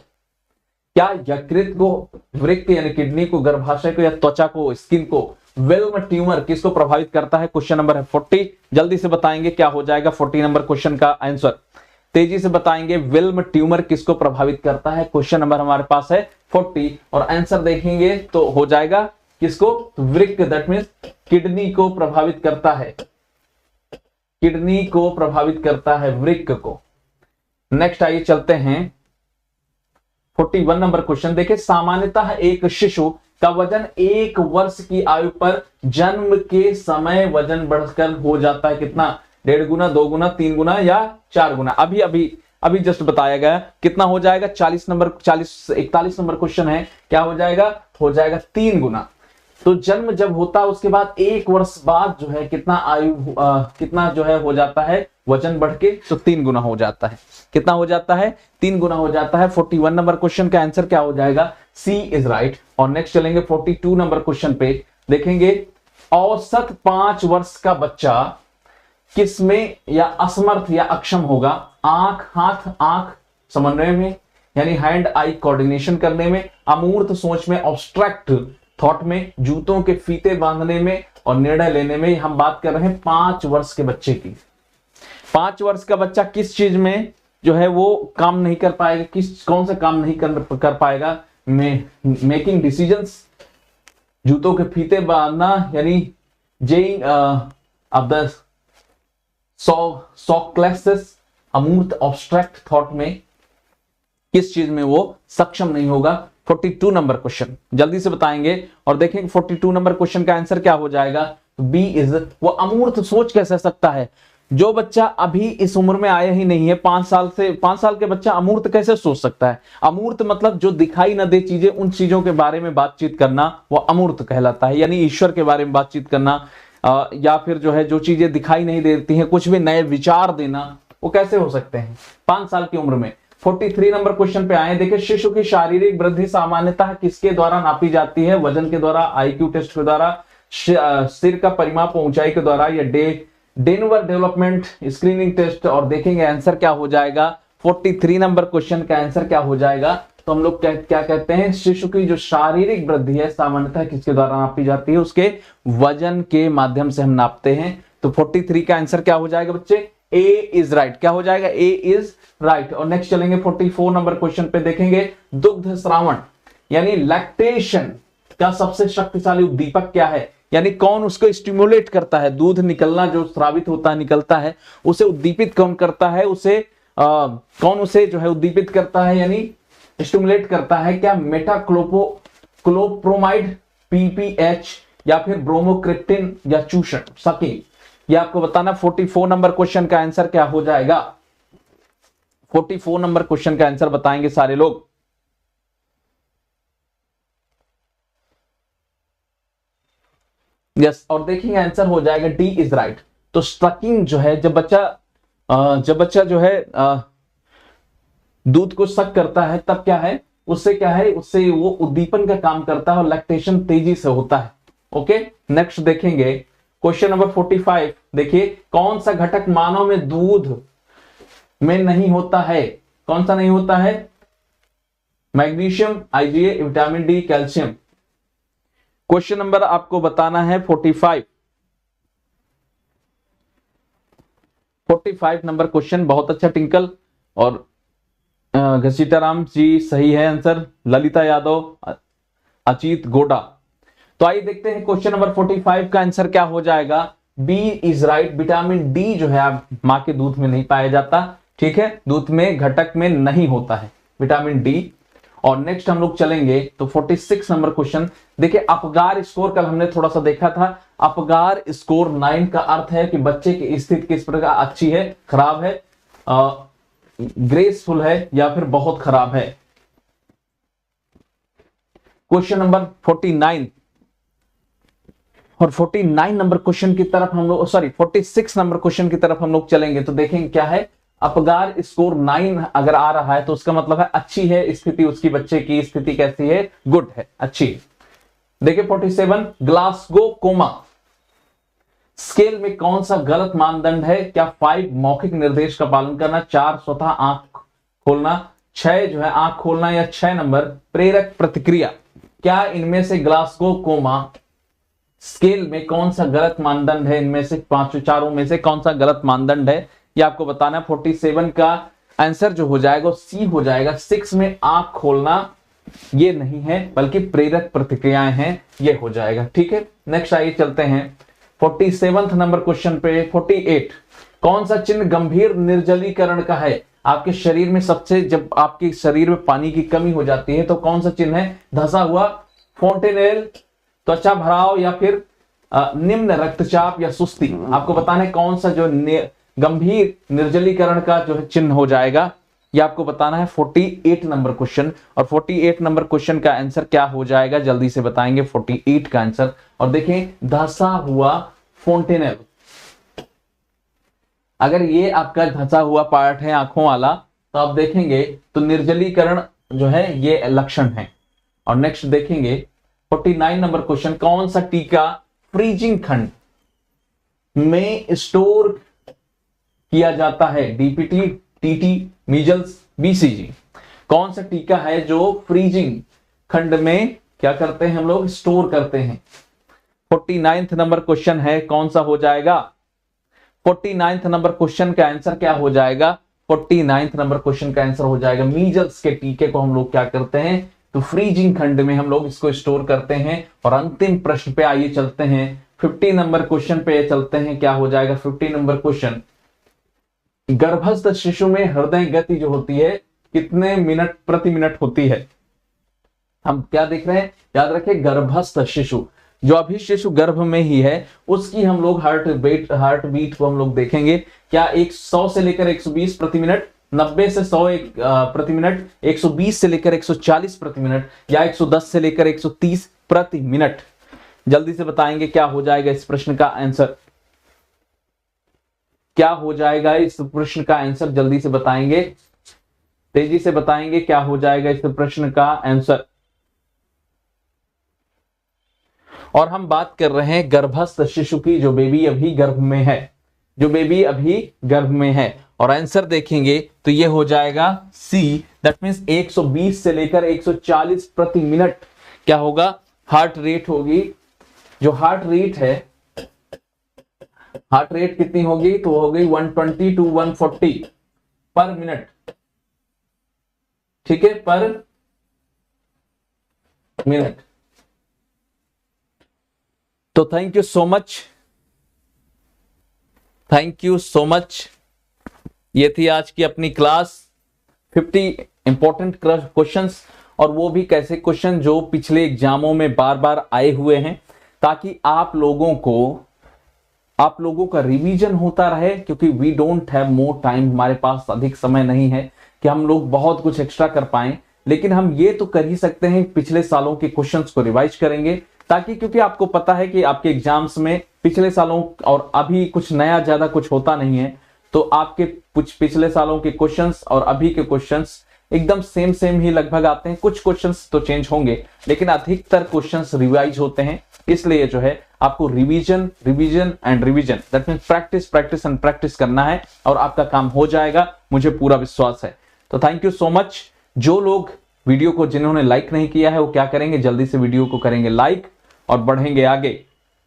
क्या यकृत को, वृक्क यानी किडनी को, गर्भाशय को या त्वचा को, स्किन को? वेल्म ट्यूमर किसको प्रभावित करता है? क्वेश्चन नंबर है 40। जल्दी से बताएंगे क्या हो जाएगा 40 नंबर क्वेश्चन का आंसर, तेजी से बताएंगे। वेल्म ट्यूमर किसको प्रभावित करता है? क्वेश्चन नंबर हमारे पास है 40, और आंसर देखेंगे तो हो जाएगा किसको? वृक्क, दैट मींस किडनी को प्रभावित करता है, किडनी को प्रभावित करता है, वृक्क को। नेक्स्ट आइए चलते हैं 41 नंबर क्वेश्चन। देखिए, सामान्यतः एक शिशु का वजन 1 वर्ष की आयु पर जन्म के समय वजन बढ़कर हो जाता है कितना? 1.5 गुना, 2 गुना, 3 गुना या 4 गुना? अभी जस्ट बताया गया कितना हो जाएगा। 41 नंबर क्वेश्चन है, क्या हो जाएगा? हो जाएगा 3 गुना। तो जन्म जब होता है उसके बाद 1 वर्ष बाद जो है कितना कितना जो है हो जाता है वजन बढ़ के, तो 3 गुना हो जाता है। कितना हो जाता है? 3 गुना हो जाता है। 41 नंबर क्वेश्चन का आंसर क्या हो जाएगा? सी इज राइट। और नेक्स्ट चलेंगे 42 नंबर क्वेश्चन पे, देखेंगे औसत 5 वर्ष का बच्चा किसमें या असमर्थ या अक्षम होगा? आंख, हाथ आंख समन्वय में, यानी हैंड आई कोऑर्डिनेशन करने में, अमूर्त सोच में, ऑब्स्ट्रैक्ट थॉट में, जूतों के फीते बांधने में और निर्णय लेने में। हम बात कर रहे हैं 5 वर्ष के बच्चे की। 5 वर्ष का बच्चा किस चीज में जो है वो काम नहीं कर पाएगा? कौन सा काम नहीं कर पाएगा? मेकिंग डिसीजंस, जूतों के फीते बांधना, यानी जेइंग ऑफ द सॉक्लेसिस, अमूर्त ऑब्स्ट्रैक्ट थॉट में किस चीज में वो सक्षम नहीं होगा? 42 नंबर क्वेश्चन जल्दी से बताएंगे और देखेंगे 42 नंबर क्वेश्चन का आंसर क्या हो जाएगा। बी इज, वो अमूर्त सोच कैसे सकता है? जो बच्चा अभी इस उम्र में आया ही नहीं है, 5 साल के बच्चा अमूर्त कैसे सोच सकता है? अमूर्त मतलब जो दिखाई न दे चीजें, उन चीजों के बारे में बातचीत करना वो अमूर्त कहलाता है। यानी ईश्वर के बारे में बातचीत करना, या फिर जो है जो चीजें दिखाई नहीं देती हैं, कुछ भी नए विचार देना, वो कैसे हो सकते हैं 5 साल की उम्र में? 43 नंबर क्वेश्चन पे आए। देखिए, शिशु की शारीरिक वृद्धि सामान्यतः किसके द्वारा नापी जाती है? वजन के द्वारा, आईक्यू टेस्ट के द्वारा, सिर का परिमाप ऊंचाई के द्वारा, या डेनवर डेवलपमेंट स्क्रीनिंग टेस्ट। और देखेंगे आंसर क्या हो जाएगा। 43 नंबर क्वेश्चन का आंसर क्या हो जाएगा? तो हम लोग क्या कहते हैं, शिशु की जो शारीरिक वृद्धि है सामान्यतः किसके द्वारा नापी जाती है? उसके वजन के माध्यम से हम नापते हैं। तो 43 का आंसर क्या हो जाएगा बच्चे? ए इज राइट। क्या हो जाएगा? ए इज राइट। और नेक्स्ट चलेंगे 44 नंबर क्वेश्चन पे, देखेंगे दुग्ध श्रावण यानी लैक्टेशन का सबसे शक्तिशाली उद्दीपक क्या है? यानी कौन उसको स्टिमुलेट करता है? दूध निकलना, जो स्रावित होता है, निकलता है, उसे उद्दीपित कौन करता है? उसे कौन उसे जो है उद्दीपित करता है, यानी स्टिमुलेट करता है? क्या क्लोप्रोमाइड, पीपीएच, या फिर ब्रोमोक्रिप्टिन, या चूषण, सकिंग? ये आपको बताना। 44 नंबर क्वेश्चन का आंसर क्या हो जाएगा? 44 नंबर क्वेश्चन का आंसर बताएंगे सारे लोग। यस, और देखिए आंसर हो जाएगा डी इज राइट। तो सकिंग जो है, जब बच्चा जो है दूध को सक करता है, तब क्या है, उससे वो उद्दीपन का काम करता है और लैक्टेशन तेजी से होता है। ओके, नेक्स्ट देखेंगे क्वेश्चन नंबर 45। देखिए, कौन सा घटक मानव में दूध में नहीं होता है? कौन सा नहीं होता है? Magnesium, IgA, vitamin D, calcium. Question number आपको बताना है 45 नंबर क्वेश्चन। बहुत अच्छा टिंकल और घसीटाराम जी सही है आंसर, ललिता यादव, अजीत गोडा। तो आइए देखते हैं क्वेश्चन नंबर 45 का आंसर क्या हो जाएगा। B is right. Vitamin D जो है आप मां के दूध में नहीं पाया जाता, ठीक है, दूध में घटक में नहीं होता है विटामिन डी। और नेक्स्ट हम लोग चलेंगे तो 46 नंबर क्वेश्चन। देखिए अपगार स्कोर कल हमने थोड़ा सा देखा था। अपगार स्कोर 9 का अर्थ है कि बच्चे की स्थिति किस प्रकार, अच्छी है, खराब है, ग्रेसफुल है या फिर बहुत खराब है। क्वेश्चन नंबर 49 और 49 नंबर क्वेश्चन की तरफ हम लोग 46 नंबर क्वेश्चन की तरफ हम लोग चलेंगे तो देखेंगे क्या है। अपगार स्कोर 9 अगर आ रहा है तो उसका मतलब है अच्छी है स्थिति, उसकी बच्चे की स्थिति कैसी है, गुड है, अच्छी। देखिए 47 ग्लासगो कोमा स्केल में कौन सा गलत मानदंड है? क्या 5 मौखिक निर्देश का पालन करना, 4 स्वतः आंख खोलना, 6 जो है आंख खोलना, या 6 नंबर प्रेरक प्रतिक्रिया। क्या इनमें से ग्लासगो कोमा स्केल में कौन सा गलत मानदंड है? इनमें से पांचों चारों में से कौन सा गलत मानदंड है ये आपको बताना है। 47 का आंसर जो हो जाएगा सी हो जाएगा। 6 में आंख खोलना ये नहीं है बल्कि प्रेरक प्रतिक्रियाएं हैं, ये हो जाएगा। ठीक है, नेक्स्ट आइए चलते हैं 47 नंबर क्वेश्चन पे। 48 कौन सा चिन्ह गंभीर निर्जलीकरण का है? आपके शरीर में सबसे, जब आपके शरीर में पानी की कमी हो जाती है तो कौन सा चिन्ह है? धंसा हुआ, फोंटेनेल, त्वचा भराव, या फिर निम्न रक्तचाप या सुस्ती। आपको बताना है कौन सा जो गंभीर निर्जलीकरण का जो है चिन्ह हो जाएगा, ये आपको बताना है। 48 नंबर क्वेश्चन, और 48 नंबर क्वेश्चन का आंसर क्या हो जाएगा जल्दी से बताएंगे 48 का आंसर। और देखें धंसा हुआ फोंटेनेल, अगर ये आपका धंसा हुआ पार्ट है आंखों वाला तो आप देखेंगे तो निर्जलीकरण जो है ये लक्षण है। और नेक्स्ट देखेंगे 49 नंबर क्वेश्चन, कौन सा टीका फ्रीजिंग खंड में स्टोर किया जाता है? DPT, TT, measles, BCG. कौन सा टीका है जो फ्रीजिंग खंड में क्या करते हैं हम लोग? स्टोर करते हैं। 49 नंबर क्वेश्चन है, कौन सा हो जाएगा? 49 नंबर क्वेश्चन का आंसर क्या हो जाएगा? 49 नंबर क्वेश्चन का आंसर हो जाएगा मीजल्स के टीके को हम लोग क्या करते हैं तो फ्रीजिंग खंड में हम लोग इसको स्टोर करते हैं। और अंतिम प्रश्न पे आइए चलते हैं 50 नंबर क्वेश्चन पे चलते हैं, क्या हो जाएगा 50 नंबर क्वेश्चन। गर्भस्थ शिशु में हृदय गति जो होती है कितने मिनट प्रति मिनट होती है? हम क्या देख रहे हैं, याद रखें गर्भस्थ शिशु, जो अभी शिशु गर्भ में ही है उसकी हम लोग हार्ट बीट को हम लोग देखेंगे। क्या 100 से लेकर 120 प्रति मिनट, 90 से 100 प्रति मिनट, 120 से लेकर 140 प्रति मिनट, या 110 से लेकर 130 प्रति मिनट? जल्दी से बताएंगे क्या हो जाएगा इस प्रश्न का आंसर, क्या हो जाएगा इस प्रश्न का आंसर? जल्दी से बताएंगे, तेजी से बताएंगे क्या हो जाएगा इस प्रश्न का आंसर। और हम बात कर रहे हैं गर्भस्थ शिशु की, जो बेबी अभी गर्भ में है, जो बेबी अभी गर्भ में है। और आंसर देखेंगे तो ये हो जाएगा सी, दैट मींस 120 से लेकर 140 प्रति मिनट क्या होगा? हार्ट रेट होगी। जो हार्ट रेट है, हार्ट रेट कितनी होगी? तो हो गई 120 to 140 पर मिनट। ठीक है, पर मिनट। तो thank you so much, thank you so much. ये थी आज की अपनी क्लास 50 इंपॉर्टेंट क्वेश्चंस, और वो भी कैसे क्वेश्चन जो पिछले एग्जामों में बार बार आए हुए हैं, ताकि आप लोगों का रिवीजन होता रहे। क्योंकि we don't have more time, हमारे पास अधिक समय नहीं है कि हम लोग बहुत कुछ एक्स्ट्रा कर पाएं, लेकिन हम ये तो कर ही सकते हैं पिछले सालों के क्वेश्चंस को रिवाइज करेंगे, ताकि क्योंकि आपको पता है कि आपके एग्जाम्स में पिछले सालों और अभी कुछ नया ज्यादा कुछ होता नहीं है, तो आपके कुछ पिछले सालों के क्वेश्चंस और अभी के क्वेश्चंस एकदम सेम ही लगभग आते हैं। कुछ क्वेश्चंस तो चेंज होंगे लेकिन अधिकतर क्वेश्चंस रिवाइज होते हैं। इसलिए जो है आपको revision and revision, that means practice and practice करना है, और आपका काम हो जाएगा, मुझे पूरा विश्वास है। तो थैंक यू सो मच। जो लोग वीडियो को जिन्होंने लाइक नहीं किया है वो क्या करेंगे, जल्दी से वीडियो को करेंगे लाइक और बढ़ेंगे आगे।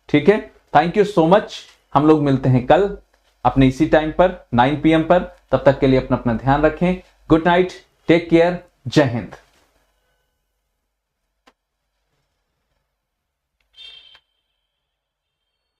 ठीक है, थैंक यू सो मच। हम लोग मिलते हैं कल अपने इसी टाइम पर 9 PM पर। तब तक के लिए अपना ध्यान रखें। गुड नाइट, टेक केयर, जय हिंद।